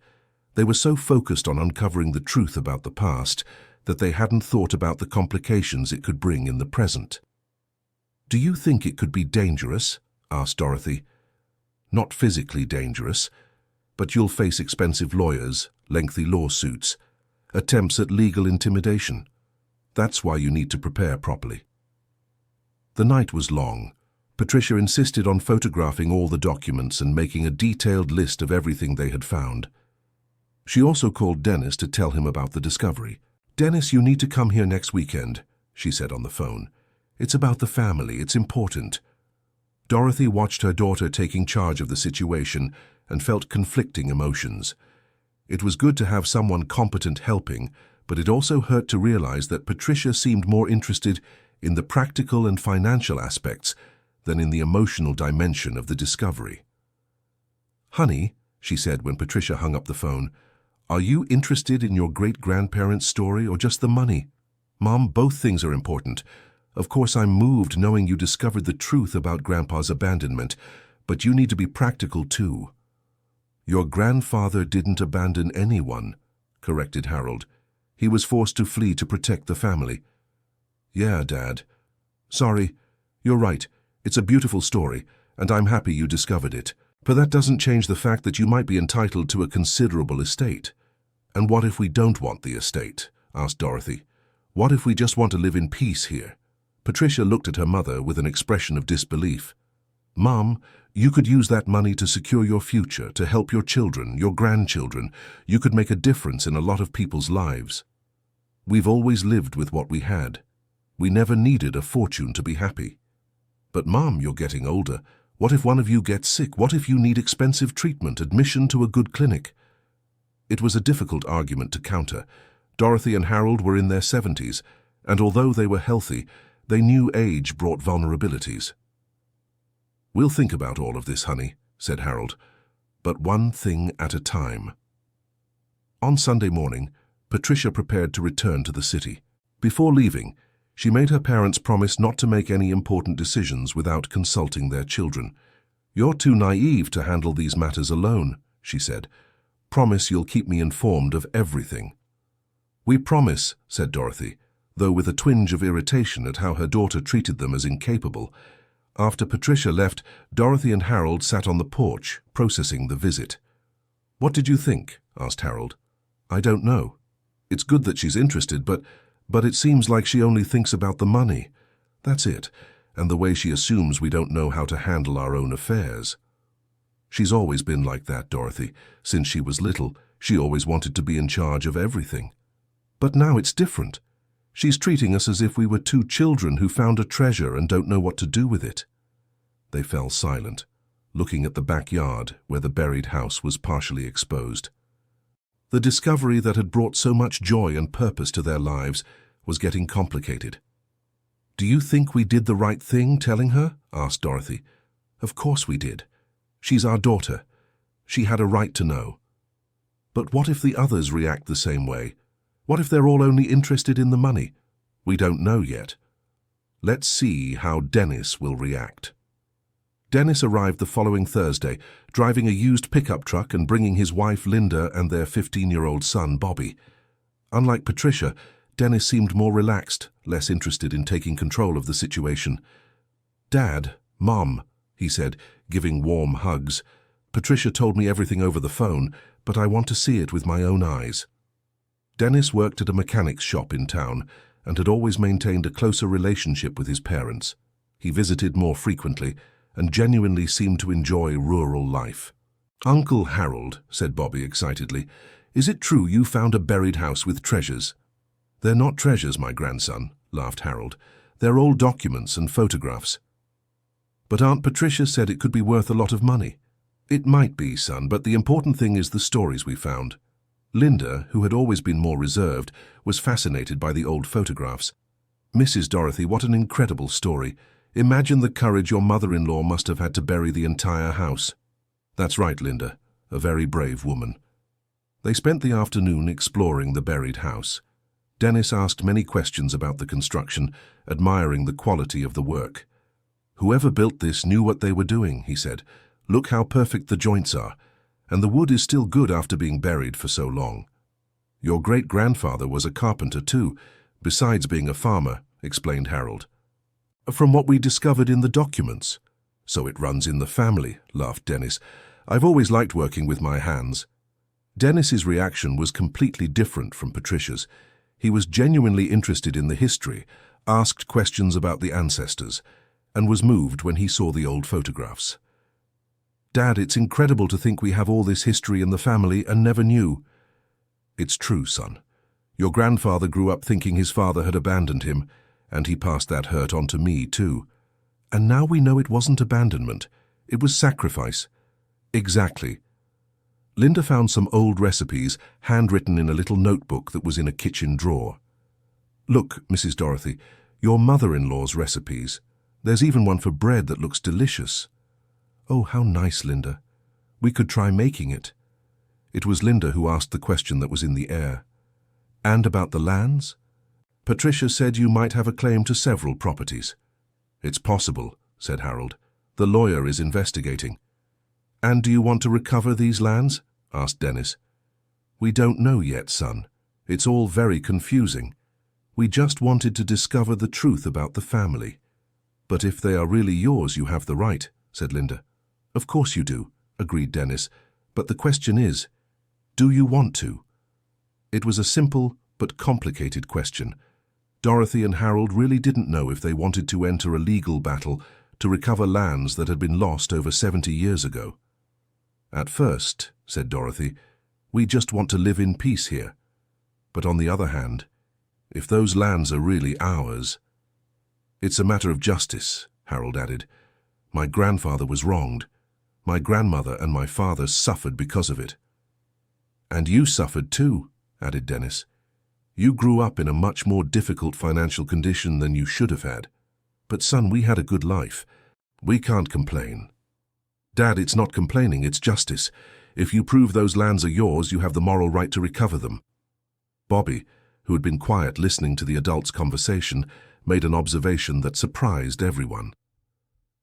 They were so focused on uncovering the truth about the past that they hadn't thought about the complications it could bring in the present. "Do you think it could be dangerous?" asked Dorothy. "Not physically dangerous, but you'll face expensive lawyers, lengthy lawsuits, attempts at legal intimidation. That's why you need to prepare properly." The night was long. Patricia insisted on photographing all the documents and making a detailed list of everything they had found. She also called Dennis to tell him about the discovery. "Dennis, you need to come here next weekend," she said on the phone. "It's about the family. It's important." Dorothy watched her daughter taking charge of the situation and felt conflicting emotions. It was good to have someone competent helping, but it also hurt to realize that Patricia seemed more interested in the practical and financial aspects than in the emotional dimension of the discovery. "Honey," she said when Patricia hung up the phone, "are you interested in your great-grandparents' story or just the money?" "Mom, both things are important. Of course, I'm moved knowing you discovered the truth about Grandpa's abandonment, but you need to be practical too." "Your grandfather didn't abandon anyone," corrected Harold. "He was forced to flee to protect the family." "Yeah, Dad. Sorry. You're right. It's a beautiful story, and I'm happy you discovered it. But that doesn't change the fact that you might be entitled to a considerable estate." "And what if we don't want the estate?" asked Dorothy. "What if we just want to live in peace here?" Patricia looked at her mother with an expression of disbelief. "Mom, you could use that money to secure your future, to help your children, your grandchildren. You could make a difference in a lot of people's lives. We've always lived with what we had. We never needed a fortune to be happy." "But Mom, you're getting older. What if one of you gets sick? What if you need expensive treatment, admission to a good clinic?" It was a difficult argument to counter. Dorothy and Harold were in their 70s, and although they were healthy, they knew age brought vulnerabilities. "We'll think about all of this, honey," said Harold, "but one thing at a time." On Sunday morning, Patricia prepared to return to the city. Before leaving, she made her parents promise not to make any important decisions without consulting their children. "You're too naive to handle these matters alone," she said. "Promise you'll keep me informed of everything." "We promise," said Dorothy, though with a twinge of irritation at how her daughter treated them as incapable. After Patricia left, Dorothy and Harold sat on the porch, processing the visit. "What did you think?" asked Harold. "I don't know. It's good that she's interested, but it seems like she only thinks about the money. That's it, and the way she assumes we don't know how to handle our own affairs." "She's always been like that, Dorothy. Since she was little, she always wanted to be in charge of everything. But now it's different. She's treating us as if we were two children who found a treasure and don't know what to do with it." They fell silent, looking at the backyard where the buried house was partially exposed. The discovery that had brought so much joy and purpose to their lives was getting complicated. "Do you think we did the right thing telling her?" asked Dorothy. "Of course we did. She's our daughter. She had a right to know." "But what if the others react the same way? What if they're all only interested in the money? We don't know yet. Let's see how Dennis will react." Dennis arrived the following Thursday, driving a used pickup truck and bringing his wife Linda and their 15-year-old son Bobby. Unlike Patricia, Dennis seemed more relaxed, less interested in taking control of the situation. "Dad, Mom," he said, giving warm hugs. "Patricia told me everything over the phone, but I want to see it with my own eyes." Dennis worked at a mechanic's shop in town and had always maintained a closer relationship with his parents. He visited more frequently and genuinely seemed to enjoy rural life. "Uncle Harold," said Bobby excitedly, "is it true you found a buried house with treasures?" "They're not treasures, my grandson," laughed Harold. "They're old documents and photographs." "But Aunt Patricia said it could be worth a lot of money." "It might be, son, but the important thing is the stories we found." Linda, who had always been more reserved, was fascinated by the old photographs. "Mrs. Dorothy, what an incredible story. Imagine the courage your mother-in-law must have had to bury the entire house." "That's right, Linda. A very brave woman." They spent the afternoon exploring the buried house. Dennis asked many questions about the construction, admiring the quality of the work. "Whoever built this knew what they were doing," he said. Look how perfect the joints are, and the wood is still good after being buried for so long. Your great-grandfather was a carpenter too, besides being a farmer, explained Harold. From what we discovered in the documents. So it runs in the family, laughed Dennis. I've always liked working with my hands. Dennis's reaction was completely different from Patricia's. He was genuinely interested in the history, asked questions about the ancestors, and was moved when he saw the old photographs. Dad, it's incredible to think we have all this history in the family and never knew. It's true, son. Your grandfather grew up thinking his father had abandoned him, and he passed that hurt on to me too. And now we know it wasn't abandonment. It was sacrifice. Exactly. Linda found some old recipes, handwritten in a little notebook that was in a kitchen drawer. Look, Mrs. Dorothy, your mother-in-law's recipes. There's even one for bread that looks delicious. Oh, how nice, Linda. We could try making it. It was Linda who asked the question that was in the air. And about the lands? Patricia said you might have a claim to several properties. It's possible, said Harold. The lawyer is investigating. And do you want to recover these lands? Asked Dennis. We don't know yet, son. It's all very confusing. We just wanted to discover the truth about the family. But if they are really yours, you have the right, said Linda. Of course you do, agreed Dennis. But the question is, do you want to? It was a simple but complicated question. Dorothy and Harold really didn't know if they wanted to enter a legal battle to recover lands that had been lost over 70 years ago. At first, said Dorothy, we just want to live in peace here. But on the other hand, if those lands are really ours... It's a matter of justice, Harold added. My grandfather was wronged. My grandmother and my father suffered because of it. And you suffered too, added Dennis. You grew up in a much more difficult financial condition than you should have had. But son, we had a good life. We can't complain. Dad, it's not complaining, it's justice. If you prove those lands are yours, you have the moral right to recover them. Bobby, who had been quiet listening to the adults' conversation, made an observation that surprised everyone.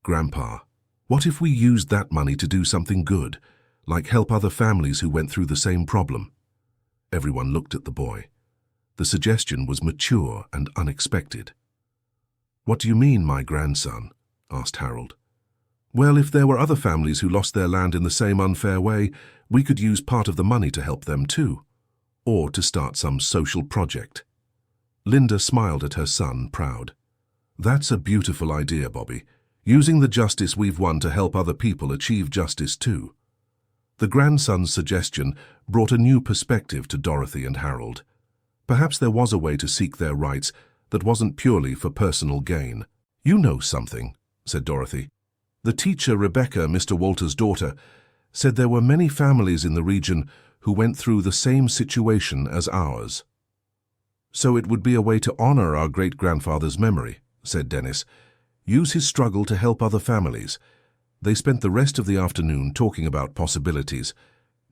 Grandpa, what if we used that money to do something good, like help other families who went through the same problem? Everyone looked at the boy. The suggestion was mature and unexpected. What do you mean, my grandson? Asked Harold. Well, if there were other families who lost their land in the same unfair way, we could use part of the money to help them too, or to start some social project. Linda smiled at her son, proud. That's a beautiful idea, Bobby, using the justice we've won to help other people achieve justice too. The grandson's suggestion brought a new perspective to Dorothy and Harold. Perhaps there was a way to seek their rights that wasn't purely for personal gain. You know something, said Dorothy. The teacher, Rebecca, Mr. Walter's daughter, said there were many families in the region who went through the same situation as ours. So it would be a way to honor our great-grandfather's memory, said Dennis. Use his struggle to help other families. They spent the rest of the afternoon talking about possibilities.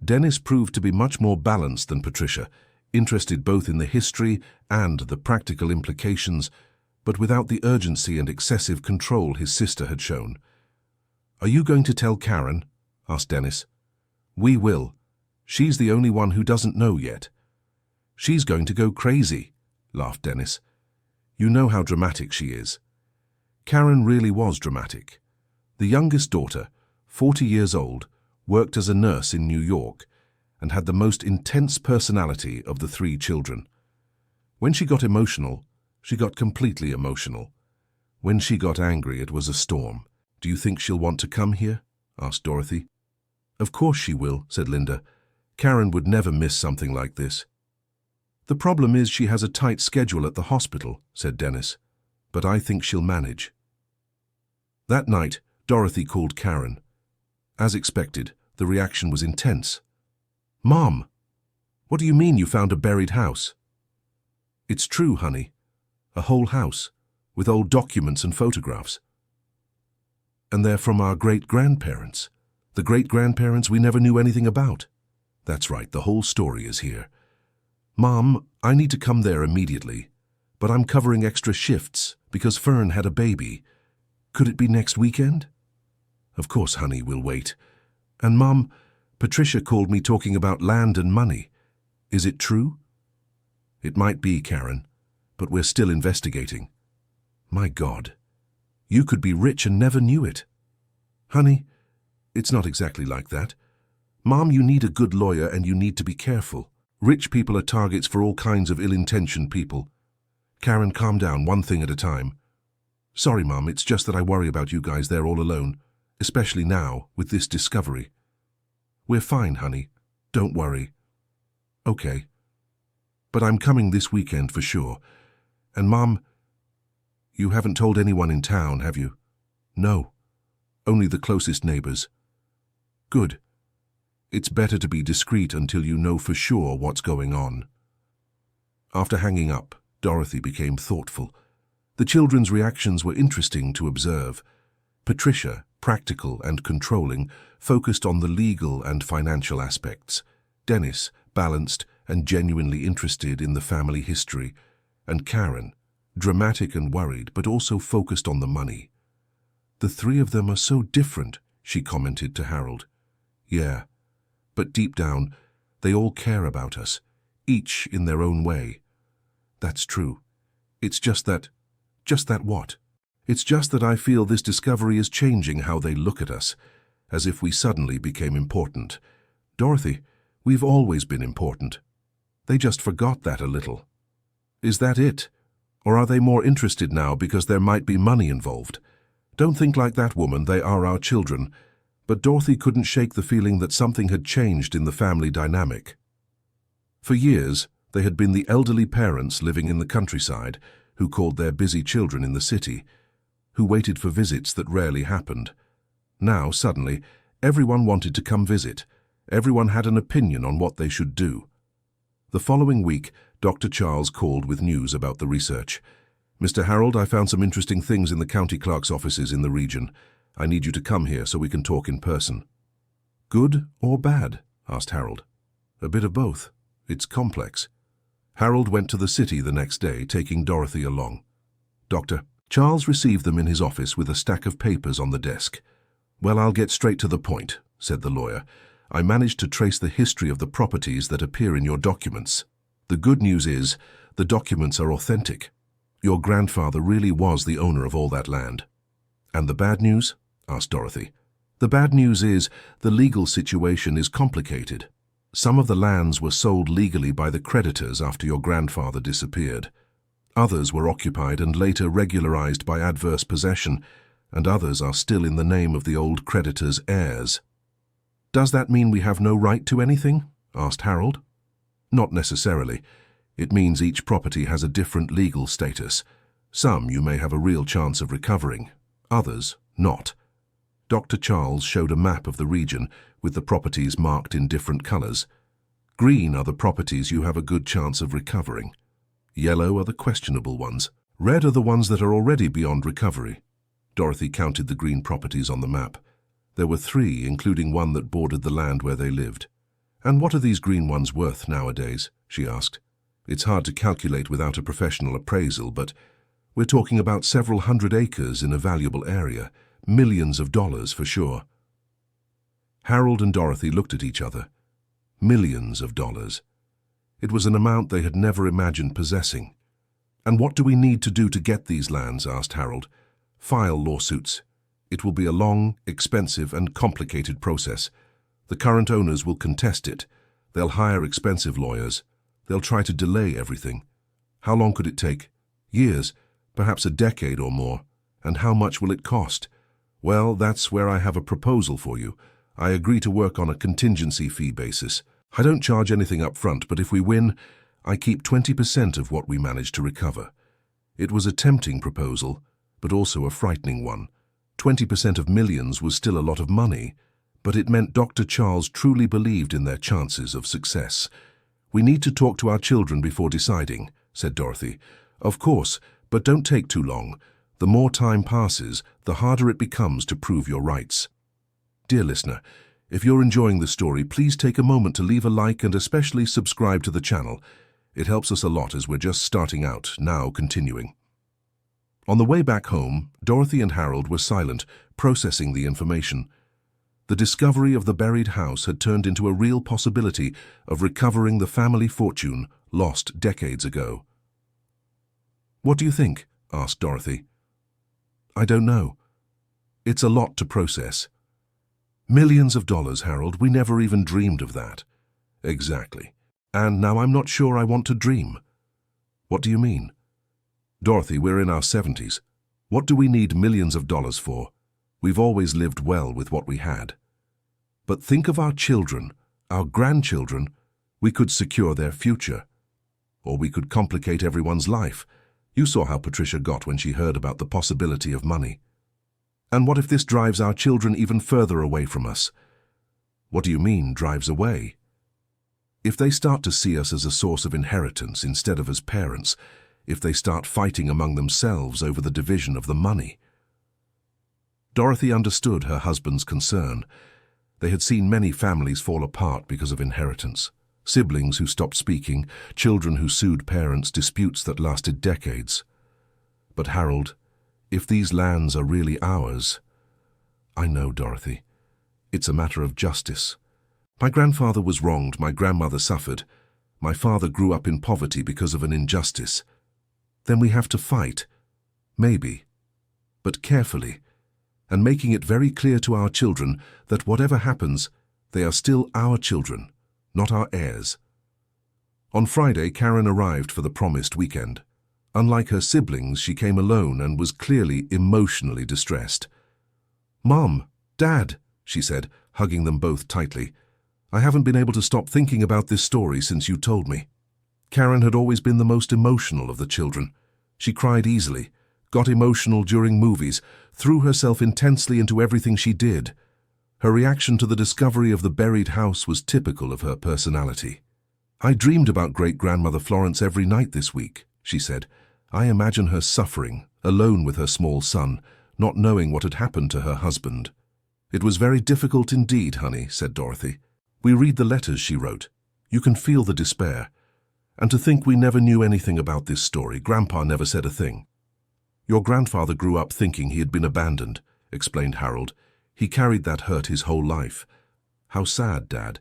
Dennis proved to be much more balanced than Patricia, interested both in the history and the practical implications, but without the urgency and excessive control his sister had shown. Are you going to tell Karen? Asked Dennis. We will. She's the only one who doesn't know yet. She's going to go crazy, laughed Dennis. You know how dramatic she is. Karen really was dramatic. The youngest daughter, 40 years old, worked as a nurse in New York and had the most intense personality of the 3 children. When she got emotional, she got completely emotional. When she got angry, it was a storm. Do you think she'll want to come here? Asked Dorothy. Of course she will, said Linda. Karen would never miss something like this. The problem is she has a tight schedule at the hospital, said Dennis. But I think she'll manage. That night, Dorothy called Karen. As expected, the reaction was intense. Mom, what do you mean you found a buried house? It's true, honey. A whole house, with old documents and photographs. And they're from our great-grandparents. The great-grandparents we never knew anything about. That's right, the whole story is here. Mom, I need to come there immediately, but I'm covering extra shifts because Fern had a baby. Could it be next weekend? Of course, honey, we'll wait. And Mum, Patricia called me talking about land and money. Is it true? It might be, Karen, but we're still investigating. My God, you could be rich and never knew it. Honey, it's not exactly like that. Mom, you need a good lawyer and you need to be careful. Rich people are targets for all kinds of ill-intentioned people. Karen, calm down, one thing at a time. Sorry, Mom, it's just that I worry about you guys there all alone, especially now with this discovery. We're fine, honey. Don't worry. Okay. But I'm coming this weekend for sure. And Mom, you haven't told anyone in town, have you? No. Only the closest neighbors. Good. It's better to be discreet until you know for sure what's going on. After hanging up, Dorothy became thoughtful. The children's reactions were interesting to observe. Patricia, practical and controlling, focused on the legal and financial aspects. Dennis, balanced and genuinely interested in the family history. And Karen, dramatic and worried, but also focused on the money. The three of them are so different, she commented to Harold. Yeah, but deep down, they all care about us, each in their own way. That's true. It's just that what? It's just that I feel this discovery is changing how they look at us, as if we suddenly became important. Dorothy, we've always been important. They just forgot that a little. Is that it? Or are they more interested now because there might be money involved? Don't think like that, woman, they are our children. But Dorothy couldn't shake the feeling that something had changed in the family dynamic. For years, they had been the elderly parents living in the countryside who called their busy children in the city, who waited for visits that rarely happened. Now, suddenly, everyone wanted to come visit. Everyone had an opinion on what they should do. The following week, Dr. Charles called with news about the research. Mr. Harold, I found some interesting things in the county clerk's offices in the region. I need you to come here so we can talk in person. Good or bad? Asked Harold. A bit of both. It's complex. Harold went to the city the next day, taking Dorothy along. Doctor, Charles received them in his office with a stack of papers on the desk. Well, I'll get straight to the point, said the lawyer. I managed to trace the history of the properties that appear in your documents. The good news is, the documents are authentic. Your grandfather really was the owner of all that land. And the bad news? Asked Dorothy. The bad news is, the legal situation is complicated. Some of the lands were sold legally by the creditors after your grandfather disappeared. Others were occupied and later regularized by adverse possession, and others are still in the name of the old creditors' heirs. Does that mean we have no right to anything? Asked Harold. Not necessarily. It means each property has a different legal status. Some you may have a real chance of recovering, others not. Dr. Charles showed a map of the region with the properties marked in different colors. Green are the properties you have a good chance of recovering. Yellow are the questionable ones. Red are the ones that are already beyond recovery. Dorothy counted the green properties on the map. There were 3, including one that bordered the land where they lived. And what are these green ones worth nowadays? She asked. It's hard to calculate without a professional appraisal, but we're talking about several hundred acres in a valuable area. Millions of dollars for sure. Harold and Dorothy looked at each other. Millions of dollars. It was an amount they had never imagined possessing. And what do we need to do to get these lands? Asked Harold. File lawsuits. It will be a long, expensive and complicated process. The current owners will contest it. They'll hire expensive lawyers. They'll try to delay everything. How long could it take? Years, perhaps a decade or more. And how much will it cost? Well, that's where I have a proposal for you. I agree to work on a contingency fee basis. I don't charge anything up front, but if we win, I keep 20% of what we manage to recover. It was a tempting proposal, but also a frightening one. 20% of millions was still a lot of money, but it meant Dr. Charles truly believed in their chances of success. We need to talk to our children before deciding, said Dorothy. Of course, but don't take too long. The more time passes, the harder it becomes to prove your rights. Dear listener, if you're enjoying the story, please take a moment to leave a like and especially subscribe to the channel. It helps us a lot as we're just starting out, now continuing. On the way back home, Dorothy and Harold were silent, processing the information. The discovery of the buried house had turned into a real possibility of recovering the family fortune lost decades ago. "What do you think?" asked Dorothy. "I don't know. It's a lot to process." "Millions of dollars, Harold. We never even dreamed of that." "Exactly. And now I'm not sure I want to dream." "What do you mean?" "Dorothy, we're in our 70s. What do we need millions of dollars for? We've always lived well with what we had." "But think of our children, our grandchildren. We could secure their future. Or we could complicate everyone's life. You saw how Patricia got when she heard about the possibility of money. And what if this drives our children even further away from us?" "What do you mean, drives away?" "If they start to see us as a source of inheritance instead of as parents, if they start fighting among themselves over the division of the money." Dorothy understood her husband's concern. They had seen many families fall apart because of inheritance. Siblings who stopped speaking, children who sued parents, disputes that lasted decades. "But Harold, if these lands are really ours—" "I know, Dorothy. It's a matter of justice. My grandfather was wronged, my grandmother suffered. My father grew up in poverty because of an injustice. Then we have to fight. Maybe. But carefully. And making it very clear to our children that whatever happens, they are still our children, not our heirs." On Friday, Karen arrived for the promised weekend. Unlike her siblings, she came alone and was clearly emotionally distressed. "Mom, Dad," she said, hugging them both tightly, "I haven't been able to stop thinking about this story since you told me." Karen had always been the most emotional of the children. She cried easily, got emotional during movies, threw herself intensely into everything she did. Her reaction to the discovery of the buried house was typical of her personality. "I dreamed about great-grandmother Florence every night this week," she said. "I imagine her suffering, alone with her small son, not knowing what had happened to her husband." "It was very difficult indeed, honey," said Dorothy. "We read the letters she wrote. You can feel the despair. And to think we never knew anything about this story. Grandpa never said a thing." "Your grandfather grew up thinking he had been abandoned," explained Harold. "He carried that hurt his whole life." "How sad, Dad.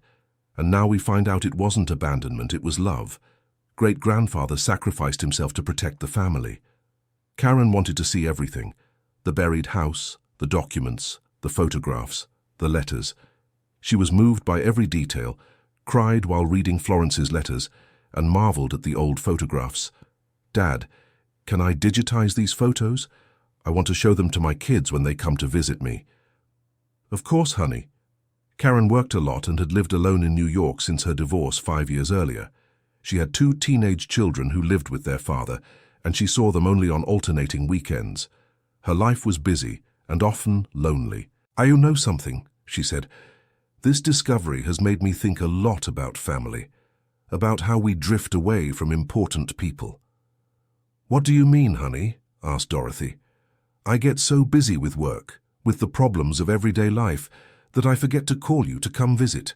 And now we find out it wasn't abandonment, it was love. Great-grandfather sacrificed himself to protect the family." Karen wanted to see everything. The buried house, the documents, the photographs, the letters. She was moved by every detail, cried while reading Florence's letters, and marveled at the old photographs. "Dad, can I digitize these photos? I want to show them to my kids when they come to visit me." "Of course, honey." Karen worked a lot and had lived alone in New York since her divorce 5 years earlier. She had 2 teenage children who lived with their father, and she saw them only on alternating weekends. Her life was busy and often lonely. "You know something," she said. "This discovery has made me think a lot about family, about how we drift away from important people." "What do you mean, honey?" asked Dorothy. "I get so busy with work, with the problems of everyday life, that I forget to call you to come visit.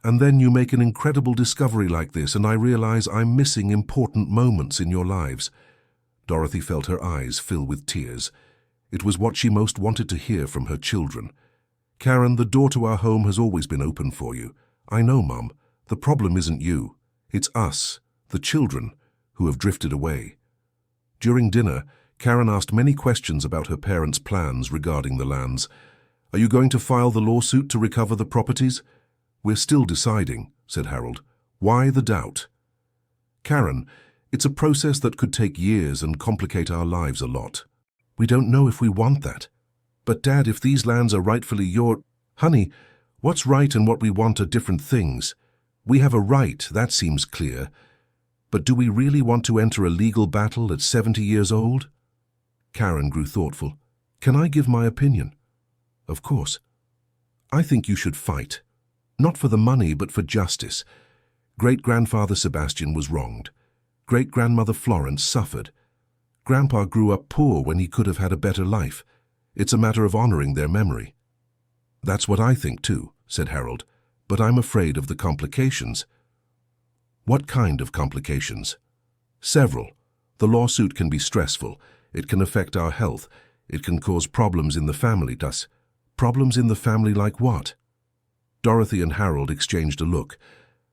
And then you make an incredible discovery like this and I realize I'm missing important moments in your lives." Dorothy felt her eyes fill with tears. It was what she most wanted to hear from her children. "Karen, the door to our home has always been open for you. I know, Mom. The problem isn't you. It's us, the children, who have drifted away." During dinner, Karen asked many questions about her parents' plans regarding the lands. "Are you going to file the lawsuit to recover the properties?" "We're still deciding," said Harold. "Why the doubt?" "Karen, it's a process that could take years and complicate our lives a lot. We don't know if we want that." "But Dad, if these lands are rightfully your—" "Honey, what's right and what we want are different things. We have a right, that seems clear. But do we really want to enter a legal battle at 70 years old?" Karen grew thoughtful. "Can I give my opinion?" "Of course. I think you should fight. Not for the money, but for justice. Great-grandfather Sebastian was wronged. Great-grandmother Florence suffered. Grandpa grew up poor when he could have had a better life. It's a matter of honoring their memory." "That's what I think too," said Harold. "But I'm afraid of the complications." "What kind of complications?" "Several. The lawsuit can be stressful. It can affect our health. It can cause problems in the family. Does problems in the family like what? Dorothy and Harold exchanged a look.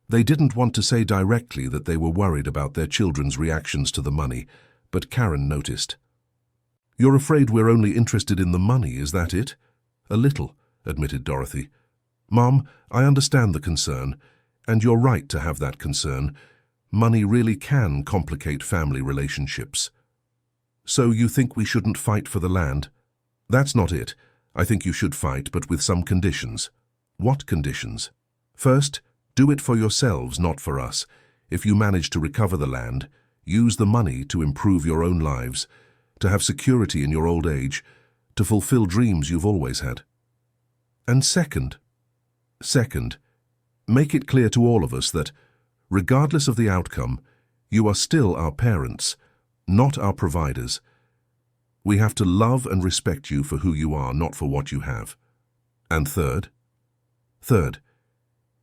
They didn't want to say directly that they were worried about their children's reactions to the money, but Karen noticed. "You're afraid we're only interested in the money, is that it?" "A little," admitted Dorothy. "Mom, I understand the concern, and you're right to have that concern. Money really can complicate family relationships." "So you think we shouldn't fight for the land?" "That's not it. I think you should fight, but with some conditions." "What conditions?" "First, do it for yourselves, not for us. If you manage to recover the land, use the money to improve your own lives, to have security in your old age, to fulfill dreams you've always had." "And second?" "Second, make it clear to all of us that, regardless of the outcome, you are still our parents, not our providers. We have to love and respect you for who you are, not for what you have." "And third?" "Third,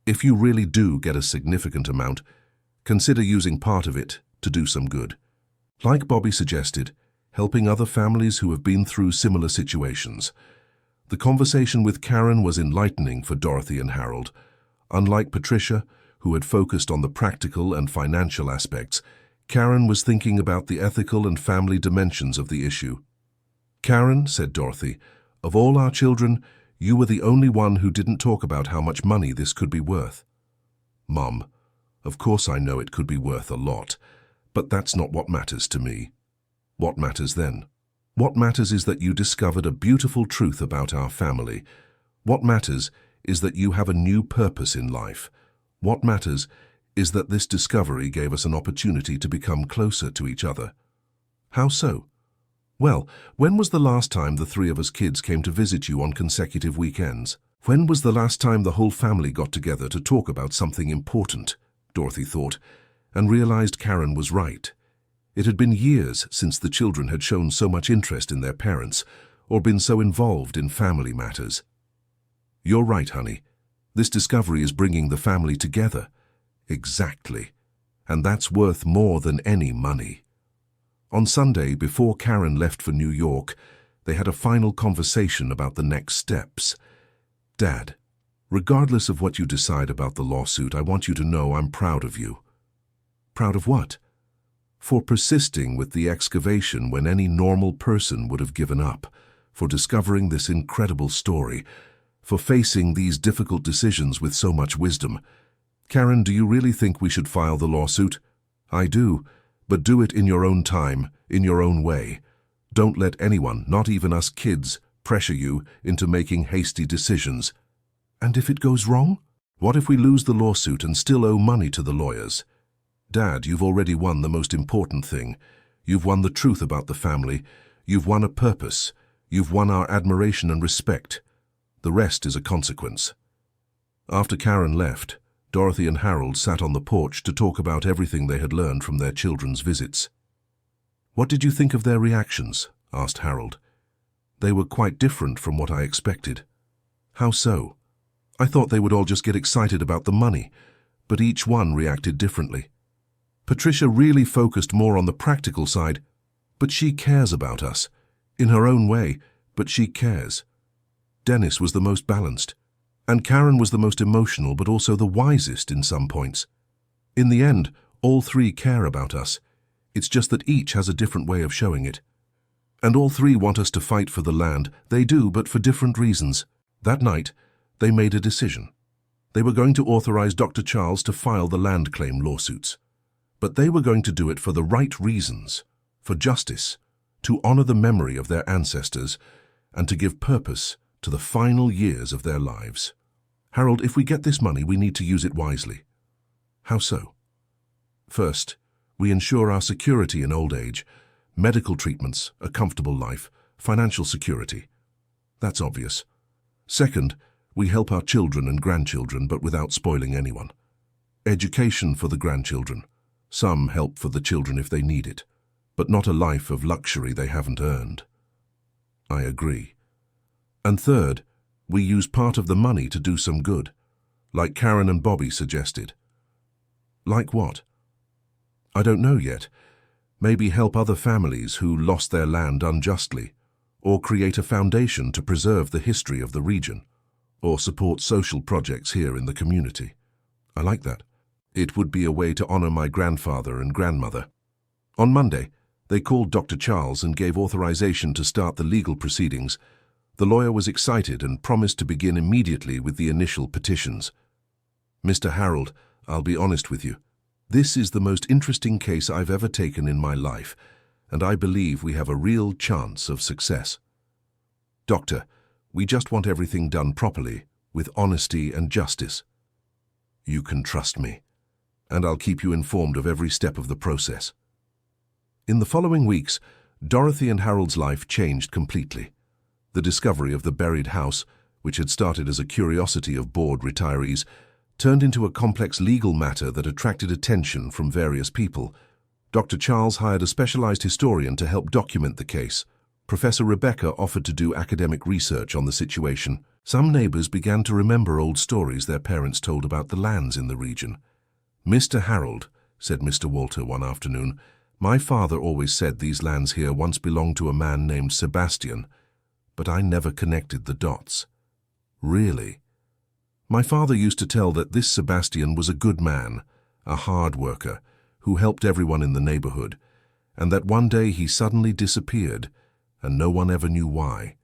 if you really do get a significant amount, consider using part of it to do some good. Like Bobby suggested, helping other families who have been through similar situations." The conversation with Karen was enlightening for Dorothy and Harold. Unlike Patricia, who had focused on the practical and financial aspects, Karen was thinking about the ethical and family dimensions of the issue. "Karen," said Dorothy, "of all our children, you were the only one who didn't talk about how much money this could be worth." "Mom, of course I know it could be worth a lot, but that's not what matters to me." "What matters then?" "What matters is that you discovered a beautiful truth about our family. What matters is that you have a new purpose in life. What matters is that this discovery gave us an opportunity to become closer to each other." "How so?" "Well, when was the last time the three of us kids came to visit you on consecutive weekends? When was the last time the whole family got together to talk about something important?" Dorothy thought, and realized Karen was right. It had been years since the children had shown so much interest in their parents or been so involved in family matters. "You're right, honey. This discovery is bringing the family together." "Exactly. And that's worth more than any money." On Sunday, before Karen left for New York, they had a final conversation about the next steps. "Dad, regardless of what you decide about the lawsuit, I want you to know I'm proud of you." "Proud of what?" "For persisting with the excavation when any normal person would have given up, for discovering this incredible story, for facing these difficult decisions with so much wisdom. Karen, do you really think we should file the lawsuit?" "I do. But do it in your own time, in your own way. Don't let anyone, not even us kids, pressure you into making hasty decisions." "And if it goes wrong?" "What if we lose the lawsuit and still owe money to the lawyers?" "Dad, you've already won the most important thing. You've won the truth about the family. You've won a purpose. You've won our admiration and respect. The rest is a consequence." After Karen left, Dorothy and Harold sat on the porch to talk about everything they had learned from their children's visits. "What did you think of their reactions?" asked Harold. "They were quite different from what I expected." "How so?" "I thought they would all just get excited about the money, but each one reacted differently. Patricia really focused more on the practical side, but she cares about us. In her own way, but she cares. Dennis was the most balanced. And Karen was the most emotional, but also the wisest in some points. In the end, all three care about us. It's just that each has a different way of showing it. And all three want us to fight for the land. They do, but for different reasons." That night, they made a decision. They were going to authorize Dr. Charles to file the land claim lawsuits. But they were going to do it for the right reasons, for justice, to honor the memory of their ancestors, and to give purpose to the final years of their lives. "Harold, if we get this money, we need to use it wisely." "How so?" "First, we ensure our security in old age, medical treatments, a comfortable life, financial security. That's obvious. Second, we help our children and grandchildren, but without spoiling anyone. Education for the grandchildren, some help for the children if they need it, but not a life of luxury they haven't earned." "I agree." "And third, we use part of the money to do some good, like Karen and Bobby suggested." "Like what?" "I don't know yet. Maybe help other families who lost their land unjustly, or create a foundation to preserve the history of the region, or support social projects here in the community. I like that. It would be a way to honor my grandfather and grandmother. On Monday, they called Dr. Charles and gave authorization to start the legal proceedings. The lawyer was excited and promised to begin immediately with the initial petitions. Mr. Harold, I'll be honest with you. This is the most interesting case I've ever taken in my life, and I believe we have a real chance of success. Doctor, we just want everything done properly, with honesty and justice. You can trust me, and I'll keep you informed of every step of the process. In the following weeks, Dorothy and Harold's life changed completely. The discovery of the buried house, which had started as a curiosity of bored retirees, turned into a complex legal matter that attracted attention from various people. Dr. Charles hired a specialized historian to help document the case. Professor Rebecca offered to do academic research on the situation. Some neighbors began to remember old stories their parents told about the lands in the region. "Mr. Harold," said Mr. Walter one afternoon, "my father always said these lands here once belonged to a man named Sebastian, but I never connected the dots." "Really?" "My father used to tell that this Sebastian was a good man, a hard worker, who helped everyone in the neighborhood, and that one day he suddenly disappeared, and no one ever knew why."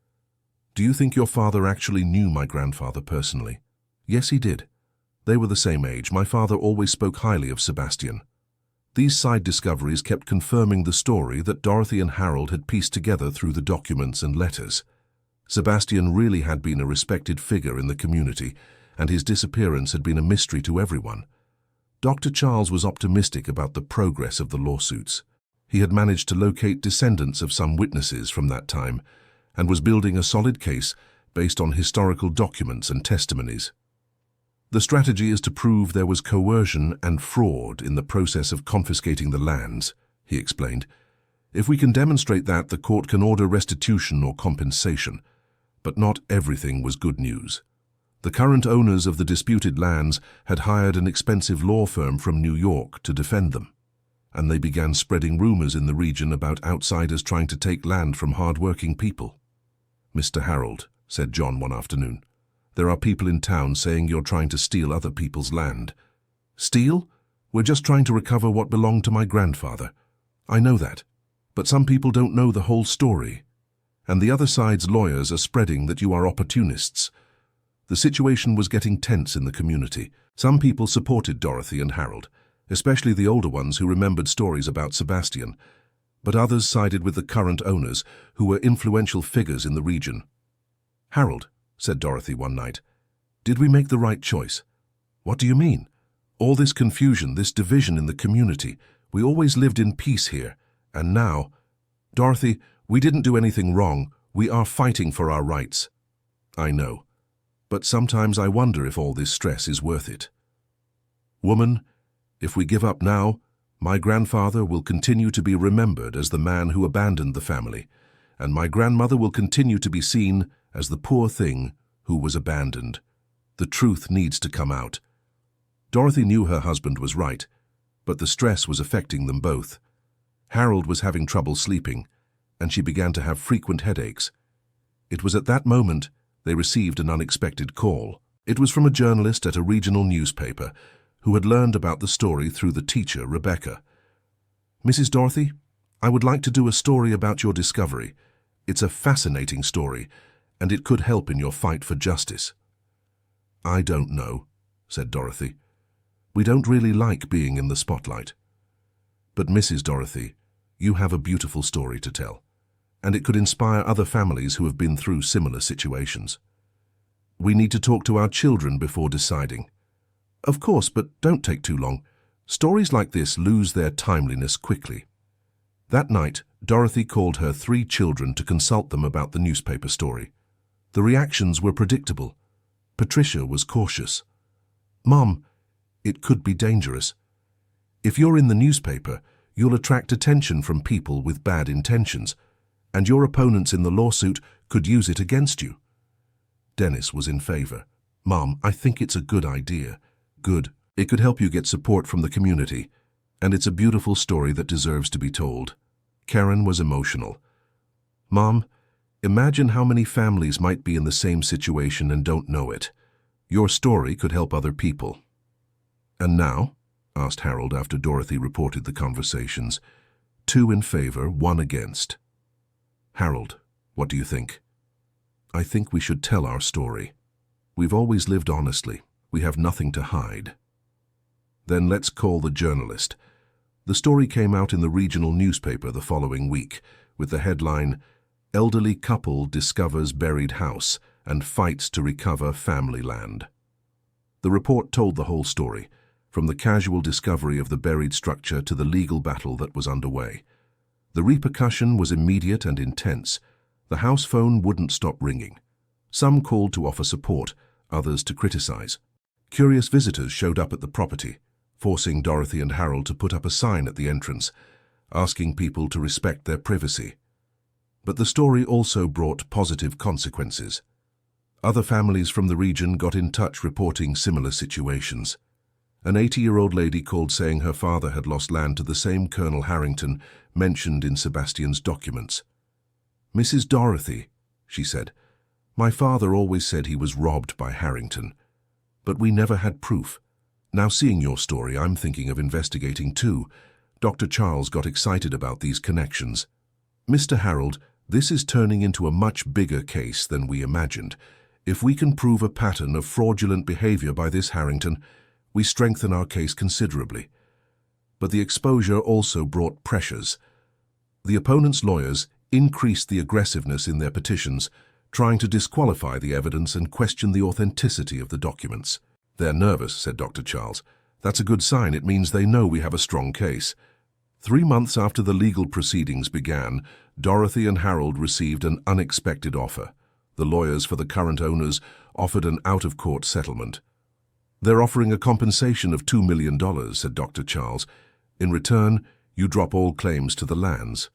"Do you think your father actually knew my grandfather personally?" "Yes, he did. They were the same age. My father always spoke highly of Sebastian." These side discoveries kept confirming the story that Dorothy and Harold had pieced together through the documents and letters. Sebastian really had been a respected figure in the community, and his disappearance had been a mystery to everyone. Dr. Charles was optimistic about the progress of the lawsuits. He had managed to locate descendants of some witnesses from that time, and was building a solid case based on historical documents and testimonies. "The strategy is to prove there was coercion and fraud in the process of confiscating the lands," he explained. "If we can demonstrate that, the court can order restitution or compensation. But not everything was good news. The current owners of the disputed lands had hired an expensive law firm from New York to defend them, and they began spreading rumors in the region about outsiders trying to take land from hard-working people. "Mr. Harold," said John one afternoon, "there are people in town saying you're trying to steal other people's land." "Steal? We're just trying to recover what belonged to my grandfather. I know that, but some people don't know the whole story, and the other side's lawyers are spreading that you are opportunists." The situation was getting tense in the community. Some people supported Dorothy and Harold, especially the older ones who remembered stories about Sebastian, but others sided with the current owners, who were influential figures in the region. "Harold," said Dorothy one night, "did we make the right choice?" "What do you mean? All this confusion, this division in the community. We always lived in peace here, and now—" "Dorothy, we didn't do anything wrong. We are fighting for our rights." "I know. But sometimes I wonder if all this stress is worth it. Woman, if we give up now, my grandfather will continue to be remembered as the man who abandoned the family, and my grandmother will continue to be seen as the poor thing who was abandoned. The truth needs to come out." Dorothy knew her husband was right, but the stress was affecting them both. Harold was having trouble sleeping, and she began to have frequent headaches. It was at that moment they received an unexpected call. It was from a journalist at a regional newspaper who had learned about the story through the teacher, Rebecca. "Mrs. Dorothy, I would like to do a story about your discovery. It's a fascinating story, and it could help in your fight for justice." "I don't know," said Dorothy. "We don't really like being in the spotlight. But Mrs. Dorothy, you have a beautiful story to tell, and it could inspire other families who have been through similar situations. We need to talk to our children before deciding." "Of course, but don't take too long. Stories like this lose their timeliness quickly." That night, Dorothy called her 3 children to consult them about the newspaper story. The reactions were predictable. Patricia was cautious. "Mom, it could be dangerous. If you're in the newspaper, you'll attract attention from people with bad intentions, and your opponents in the lawsuit could use it against you." Dennis was in favor. "Mom, I think it's a good idea." "Good. It could help you get support from the community, And it's a beautiful story that deserves to be told. Karen was emotional. Mom, imagine how many families might be in the same situation and don't know it. Your story could help other people. And now? Asked Harold after Dorothy reported the conversations. 2 in favor, 1 against. Harold, what do you think? I think we should tell our story. We've always lived honestly. We have nothing to hide. Then let's call the journalist. The story came out in the regional newspaper the following week, with the headline, "Elderly Couple Discovers Buried House and Fights to Recover Family Land." The report told the whole story, from the casual discovery of the buried structure to the legal battle that was underway. The repercussion was immediate and intense. The house phone wouldn't stop ringing. Some called to offer support, others to criticize. Curious visitors showed up at the property, forcing Dorothy and Harold to put up a sign at the entrance, asking people to respect their privacy. But the story also brought positive consequences. Other families from the region got in touch reporting similar situations. An 80-year-old lady called saying her father had lost land to the same Colonel Harrington mentioned in Sebastian's documents. "Mrs. Dorothy," she said, "my father always said he was robbed by Harrington. But we never had proof. Now seeing your story, I'm thinking of investigating too." Dr. Charles got excited about these connections. "Mr. Harold, this is turning into a much bigger case than we imagined. If we can prove a pattern of fraudulent behavior by this Harrington, we strengthen our case considerably." But the exposure also brought pressures. The opponent's lawyers increased the aggressiveness in their petitions, trying to disqualify the evidence and question the authenticity of the documents. "They're nervous," said Dr. Charles. "That's a good sign. It means they know we have a strong case." 3 months after the legal proceedings began, Dorothy and Harold received an unexpected offer. The lawyers for the current owners offered an out-of-court settlement. "They're offering a compensation of $2 million, said Dr. Charles. "In return, you drop all claims to the lands."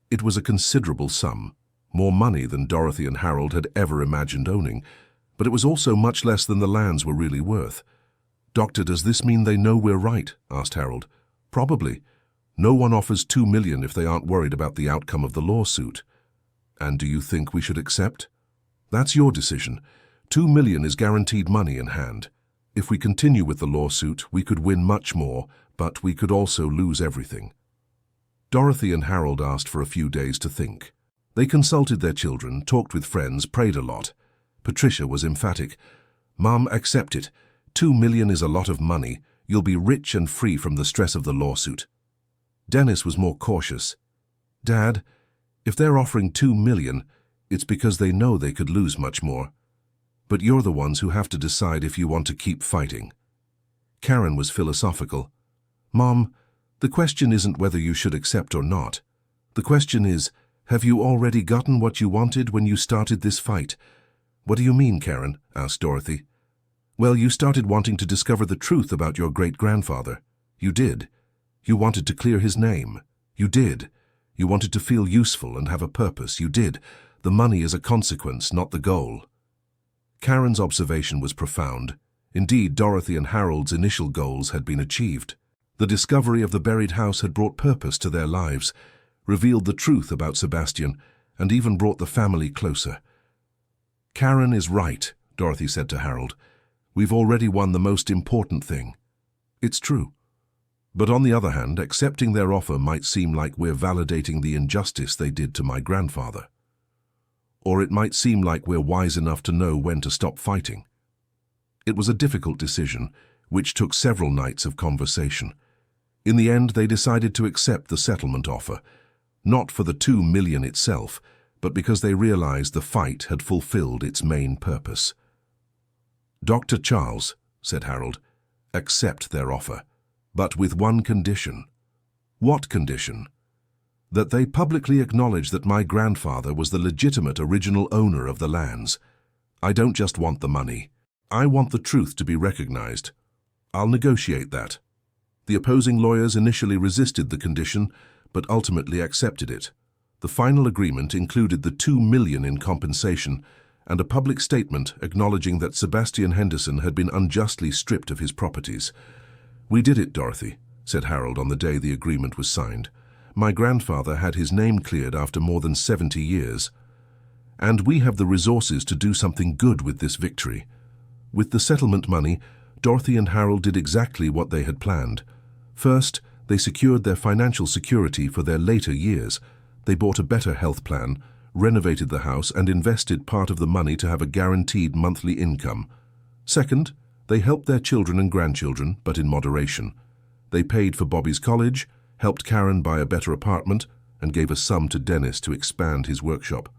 It was a considerable sum, more money than Dorothy and Harold had ever imagined owning, but it was also much less than the lands were really worth. "Doctor, does this mean they know we're right?" asked Harold. "Probably. No one offers $2 million if they aren't worried about the outcome of the lawsuit." "And do you think we should accept?" "That's your decision. $2 million is guaranteed money in hand. If we continue with the lawsuit, we could win much more, but we could also lose everything." Dorothy and Harold asked for a few days to think. They consulted their children, talked with friends, prayed a lot. Patricia was emphatic. "Mom, accept it. $2 million is a lot of money. You'll be rich and free from the stress of the lawsuit." Dennis was more cautious. "Dad, if they're offering $2 million, it's because they know they could lose much more. But you're the ones who have to decide if you want to keep fighting." Karen was philosophical. "Mom, the question isn't whether you should accept or not. The question is, have you already gotten what you wanted when you started this fight?" "What do you mean, Karen?" asked Dorothy. "Well, you started wanting to discover the truth about your great-grandfather. You did. You wanted to clear his name. You did. You wanted to feel useful and have a purpose. You did. The money is a consequence, not the goal." Karen's observation was profound. Indeed, Dorothy and Harold's initial goals had been achieved. The discovery of the buried house had brought purpose to their lives, revealed the truth about Sebastian, and even brought the family closer. "Karen is right," Dorothy said to Harold. "We've already won the most important thing." "It's true. But on the other hand, accepting their offer might seem like we're validating the injustice they did to my grandfather. Or it might seem like we're wise enough to know when to stop fighting." It was a difficult decision, which took several nights of conversation. In the end, they decided to accept the settlement offer, not for the $2 million itself, but because they realized the fight had fulfilled its main purpose. "Dr. Charles," said Harold, "accept their offer, but with one condition." "What condition?" "That they publicly acknowledge that my grandfather was the legitimate original owner of the lands. I don't just want the money. I want the truth to be recognized. I'll negotiate that." The opposing lawyers initially resisted the condition, but ultimately accepted it. The final agreement included the $2 million in compensation and a public statement acknowledging that Sebastian Henderson had been unjustly stripped of his properties. "We did it, Dorothy. said Harold on the day the agreement was signed. "My grandfather had his name cleared after more than 70 years. And we have the resources to do something good with this victory." With the settlement money, Dorothy and Harold did exactly what they had planned. First, they secured their financial security for their later years. They bought a better health plan, renovated the house, and invested part of the money to have a guaranteed monthly income. Second, they helped their children and grandchildren, but in moderation. They paid for Bobby's college, helped Karen buy a better apartment, and gave a sum to Dennis to expand his workshop.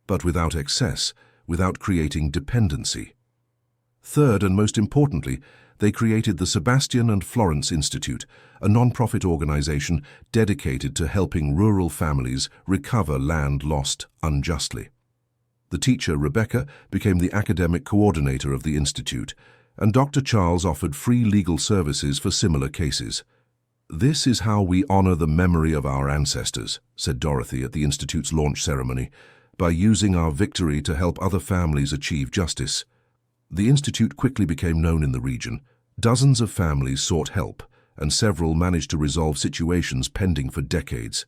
But without excess, without creating dependency. Third, and most importantly, they created the Sebastian and Florence Institute, a non-profit organization dedicated to helping rural families recover land lost unjustly. The teacher, Rebecca, became the academic coordinator of the institute, and Dr. Charles offered free legal services for similar cases. "This is how we honor the memory of our ancestors," said Dorothy at the institute's launch ceremony, "by using our victory to help other families achieve justice." The institute quickly became known in the region. Dozens of families sought help, and several managed to resolve situations pending for decades.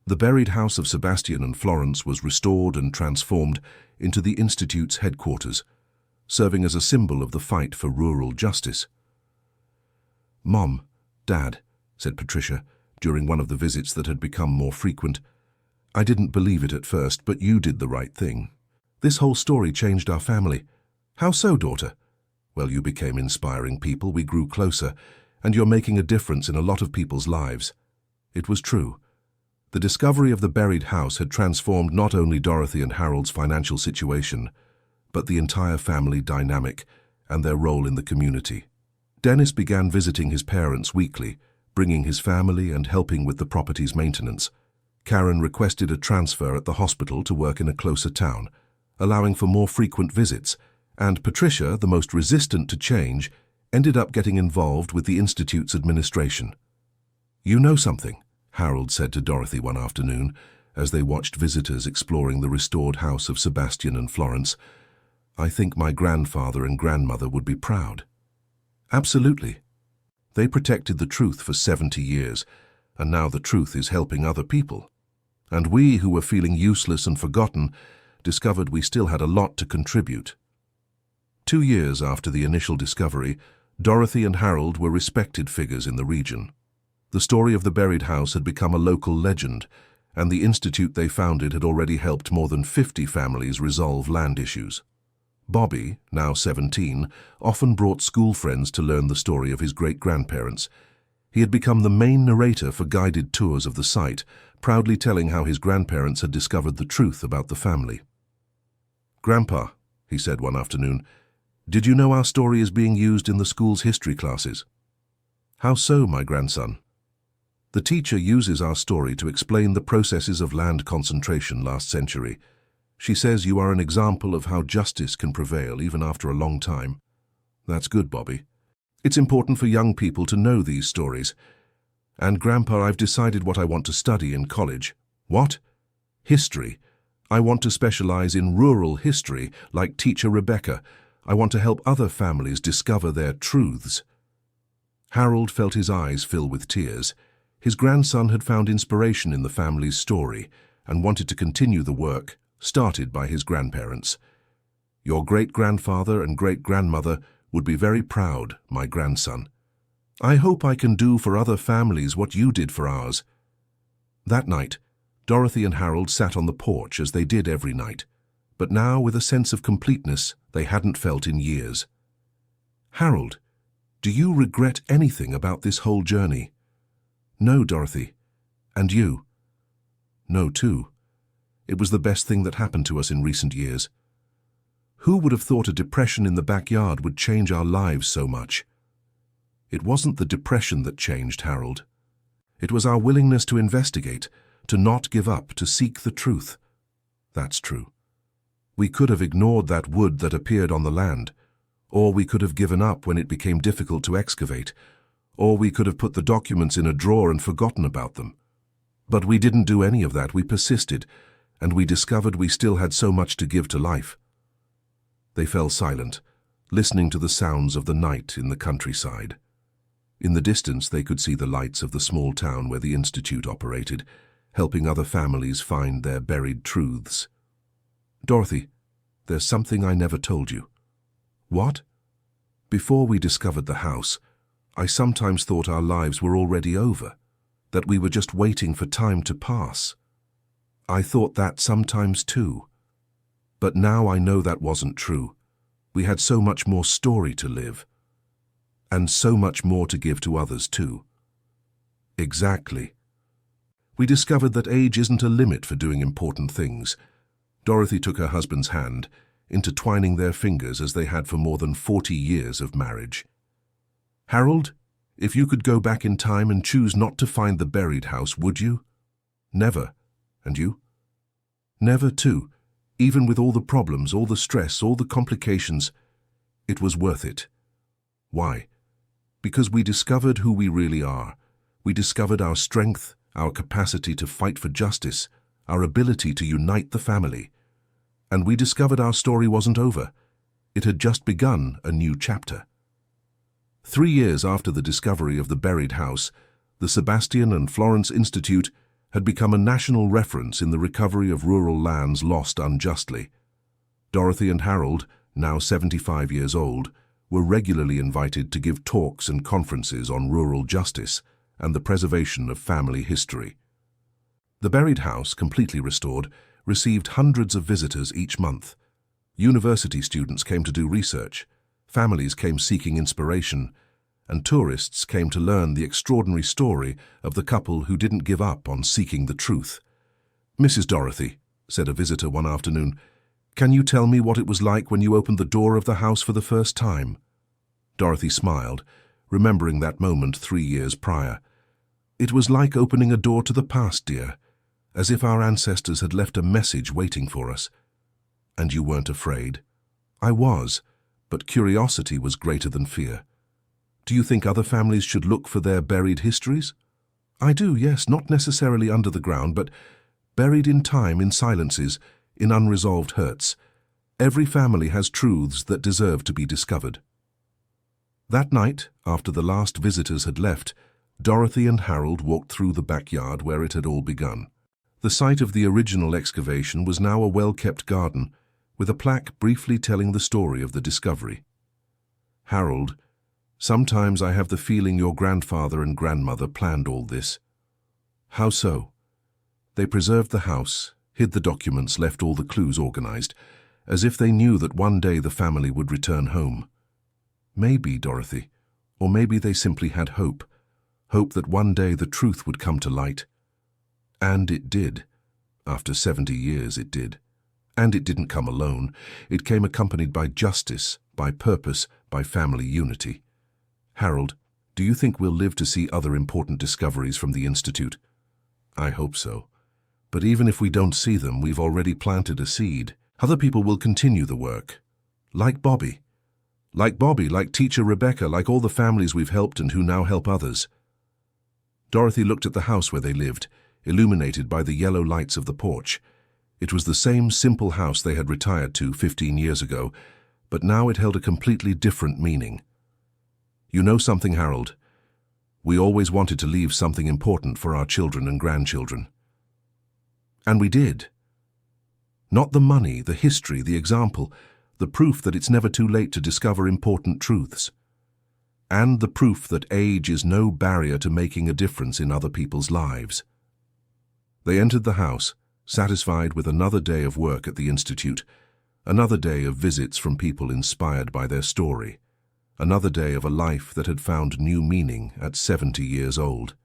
The buried house of Sebastian and Florence was restored and transformed into the Institute's headquarters, serving as a symbol of the fight for rural justice. "Mom, Dad," said Patricia, during one of the visits that had become more frequent, "I didn't believe it at first, but you did the right thing. This whole story changed our family." "How so, daughter?" "Well, you became inspiring people, we grew closer, and you're making a difference in a lot of people's lives." It was true. The discovery of the buried house had transformed not only Dorothy and Harold's financial situation, but the entire family dynamic and their role in the community. Dennis began visiting his parents weekly, bringing his family and helping with the property's maintenance. Karen requested a transfer at the hospital to work in a closer town, allowing for more frequent visits, and Patricia, the most resistant to change, ended up getting involved with the Institute's administration. "You know something," Harold said to Dorothy one afternoon, as they watched visitors exploring the restored house of Sebastian and Florence. "I think my grandfather and grandmother would be proud." "Absolutely. They protected the truth for 70 years, and now the truth is helping other people. And we, who were feeling useless and forgotten, discovered we still had a lot to contribute." 2 years after the initial discovery, Dorothy and Harold were respected figures in the region. The story of the buried house had become a local legend, and the institute they founded had already helped more than 50 families resolve land issues. Bobby, now 17, often brought school friends to learn the story of his great-grandparents. He had become the main narrator for guided tours of the site, proudly telling how his grandparents had discovered the truth about the family. "Grandpa," he said one afternoon, "did you know our story is being used in the school's history classes?" "How so, my grandson?" "The teacher uses our story to explain the processes of land concentration last century. She says you are an example of how justice can prevail even after a long time." "That's good, Bobby. It's important for young people to know these stories. And, Grandpa, I've decided what I want to study in college." "What?" "History. I want to specialize in rural history, like Teacher Rebecca. I want to help other families discover their truths." Harold felt his eyes fill with tears. His grandson had found inspiration in the family's story and wanted to continue the work started by his grandparents. "Your great-grandfather and great-grandmother would be very proud, my grandson. I hope I can do for other families what you did for ours." That night, Dorothy and Harold sat on the porch as they did every night, but now with a sense of completeness they hadn't felt in years. "Harold, do you regret anything about this whole journey?" "No, Dorothy. And you?" "No, too. It was the best thing that happened to us in recent years. Who would have thought a depression in the backyard would change our lives so much?" "It wasn't the depression that changed, Harold. It was our willingness to investigate, to not give up, to seek the truth." "That's true. We could have ignored that wood that appeared on the land, or we could have given up when it became difficult to excavate, or we could have put the documents in a drawer and forgotten about them. But we didn't do any of that. We persisted, and we discovered we still had so much to give to life." They fell silent, listening to the sounds of the night in the countryside. In the distance, they could see the lights of the small town where the institute operated, helping other families find their buried truths. "Dorothy, there's something I never told you." "What?" "Before we discovered the house, I sometimes thought our lives were already over, that we were just waiting for time to pass. I thought that sometimes too. But now I know that wasn't true. We had so much more story to live. And so much more to give to others too." "Exactly. We discovered that age isn't a limit for doing important things." Dorothy took her husband's hand, intertwining their fingers as they had for more than 40 years of marriage. "Harold, if you could go back in time and choose not to find the buried house, would you?" "Never. And you?" "Never too. Even with all the problems, all the stress, all the complications, it was worth it." "Why?" "Because we discovered who we really are. We discovered our strength, our capacity to fight for justice, our ability to unite the family. And we discovered our story wasn't over. It had just begun a new chapter." 3 years after the discovery of the buried house, the Sebastian and Florence Institute had become a national reference in the recovery of rural lands lost unjustly. Dorothy and Harold, now 75 years old, were regularly invited to give talks and conferences on rural justice and the preservation of family history. The buried house, completely restored, received hundreds of visitors each month. University students came to do research, families came seeking inspiration, and tourists came to learn the extraordinary story of the couple who didn't give up on seeking the truth. "Mrs. Dorothy," said a visitor one afternoon, "can you tell me what it was like when you opened the door of the house for the first time?" Dorothy smiled, remembering that moment 3 years prior. "It was like opening a door to the past, dear, as if our ancestors had left a message waiting for us." "And you weren't afraid?" "I was, but curiosity was greater than fear." "Do you think other families should look for their buried histories?" "I do, yes, not necessarily under the ground, but buried in time, in silences, in unresolved hurts. Every family has truths that deserve to be discovered." That night, after the last visitors had left, Dorothy and Harold walked through the backyard where it had all begun. The site of the original excavation was now a well-kept garden, with a plaque briefly telling the story of the discovery. "Harold, sometimes I have the feeling your grandfather and grandmother planned all this." "How so?" "They preserved the house, hid the documents, left all the clues organized, as if they knew that one day the family would return home." "Maybe, Dorothy. Or maybe they simply had hope. Hope that one day the truth would come to light." And it did. After 70 years, it did. And it didn't come alone. It came accompanied by justice, by purpose, by family unity. "Harold, do you think we'll live to see other important discoveries from the Institute?" "I hope so. But even if we don't see them, we've already planted a seed. Other people will continue the work. Like Bobby. Like teacher Rebecca, like all the families we've helped and who now help others." Dorothy looked at the house where they lived, illuminated by the yellow lights of the porch. It was the same simple house they had retired to 15 years ago, but now it held a completely different meaning. "You know something, Harold? We always wanted to leave something important for our children and grandchildren. And we did. Not the money, the history, the example, the proof that it's never too late to discover important truths. And the proof that age is no barrier to making a difference in other people's lives." They entered the house, satisfied with another day of work at the Institute, another day of visits from people inspired by their story, another day of a life that had found new meaning at 70 years old.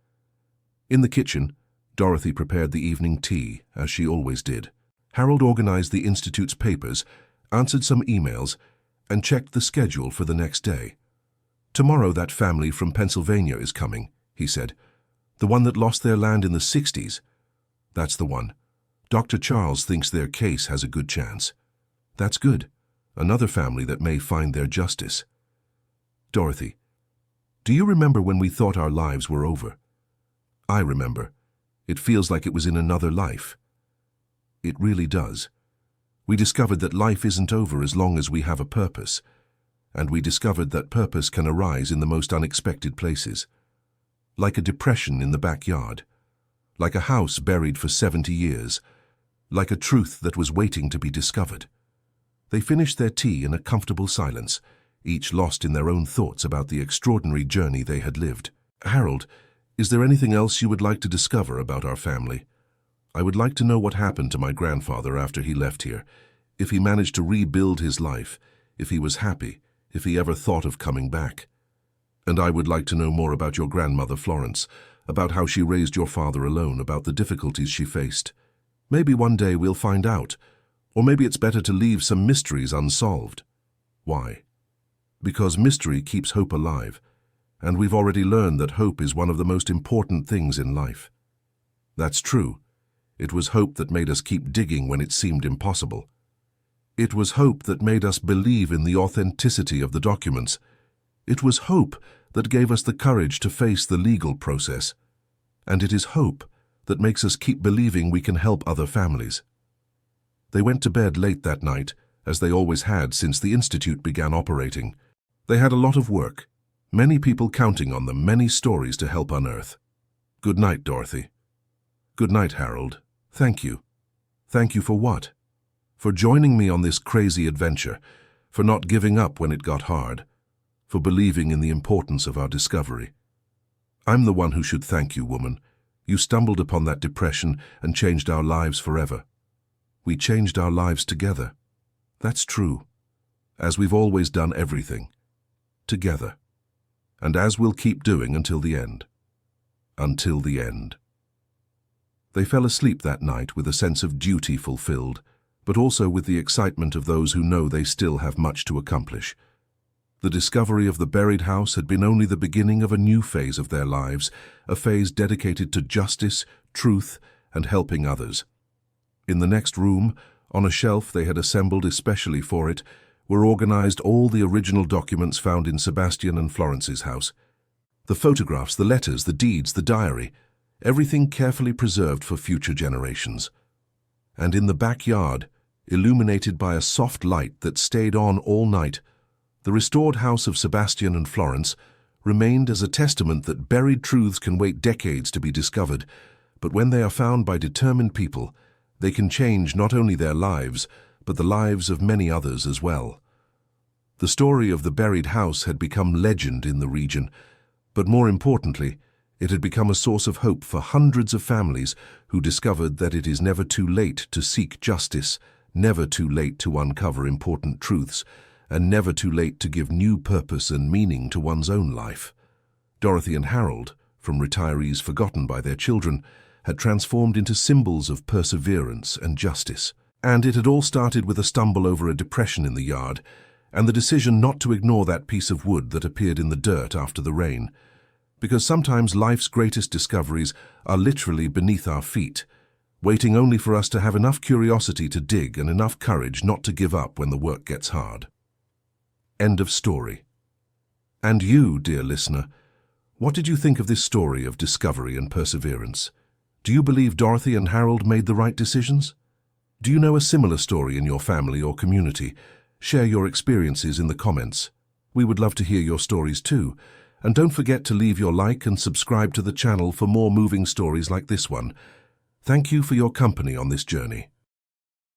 In the kitchen, Dorothy prepared the evening tea, as she always did. Harold organized the Institute's papers, answered some emails, and checked the schedule for the next day. "Tomorrow that family from Pennsylvania is coming," he said. "The one that lost their land in the 60s. "That's the one. Dr. Charles thinks their case has a good chance." "That's good. Another family that may find their justice." "Dorothy, do you remember when we thought our lives were over?" "I remember. It feels like it was in another life." "It really does. We discovered that life isn't over as long as we have a purpose. and we discovered that purpose can arise in the most unexpected places. Like a depression in the backyard, like a house buried for 70 years, like a truth that was waiting to be discovered. They finished their tea in a comfortable silence, each lost in their own thoughts about the extraordinary journey they had lived. "Harold, is there anything else you would like to discover about our family? I would like to know what happened to my grandfather after he left here, if he managed to rebuild his life, if he was happy, if he ever thought of coming back. And I would like to know more about your grandmother Florence, about how she raised your father alone, about the difficulties she faced. Maybe one day we'll find out, or maybe it's better to leave some mysteries unsolved." Why? Because mystery keeps hope alive, and we've already learned that hope is one of the most important things in life. That's true. It was hope that made us keep digging when it seemed impossible. It was hope that made us believe in the authenticity of the documents. It was hope that gave us the courage to face the legal process. And it is hope that makes us keep believing we can help other families. They went to bed late that night, as they always had since the Institute began operating. They had a lot of work, many people counting on them, many stories to help unearth. Good night, Dorothy. Good night, Harold. Thank you. Thank you for what? For joining me on this crazy adventure, for not giving up when it got hard, for believing in the importance of our discovery. I'm the one who should thank you, woman. You stumbled upon that depression and changed our lives forever. We changed our lives together. That's true, as we've always done everything. Together. And as we'll keep doing until the end. Until the end. They fell asleep that night with a sense of duty fulfilled, but also with the excitement of those who know they still have much to accomplish. The discovery of the buried house had been only the beginning of a new phase of their lives, a phase dedicated to justice, truth, and helping others. In the next room, on a shelf they had assembled especially for it, were organized all the original documents found in Sebastian and Florence's house. The photographs, the letters, the deeds, the diary, everything carefully preserved for future generations. And in the backyard, illuminated by a soft light that stayed on all night, the restored house of Sebastian and Florence remained as a testament that buried truths can wait decades to be discovered, but when they are found by determined people, they can change not only their lives, but the lives of many others as well. The story of the buried house had become legend in the region, but more importantly, it had become a source of hope for hundreds of families who discovered that it is never too late to seek justice, never too late to uncover important truths, and never too late to give new purpose and meaning to one's own life. Dorothy and Harold, from retirees forgotten by their children, had transformed into symbols of perseverance and justice. And it had all started with a stumble over a depression in the yard, and the decision not to ignore that piece of wood that appeared in the dirt after the rain. Because sometimes life's greatest discoveries are literally beneath our feet, waiting only for us to have enough curiosity to dig and enough courage not to give up when the work gets hard. End of story. And you, dear listener, what did you think of this story of discovery and perseverance? Do you believe Dorothy and Harold made the right decisions? Do you know a similar story in your family or community? Share your experiences in the comments. We would love to hear your stories too. And don't forget to leave your like and subscribe to the channel for more moving stories like this one. Thank you for your company on this journey.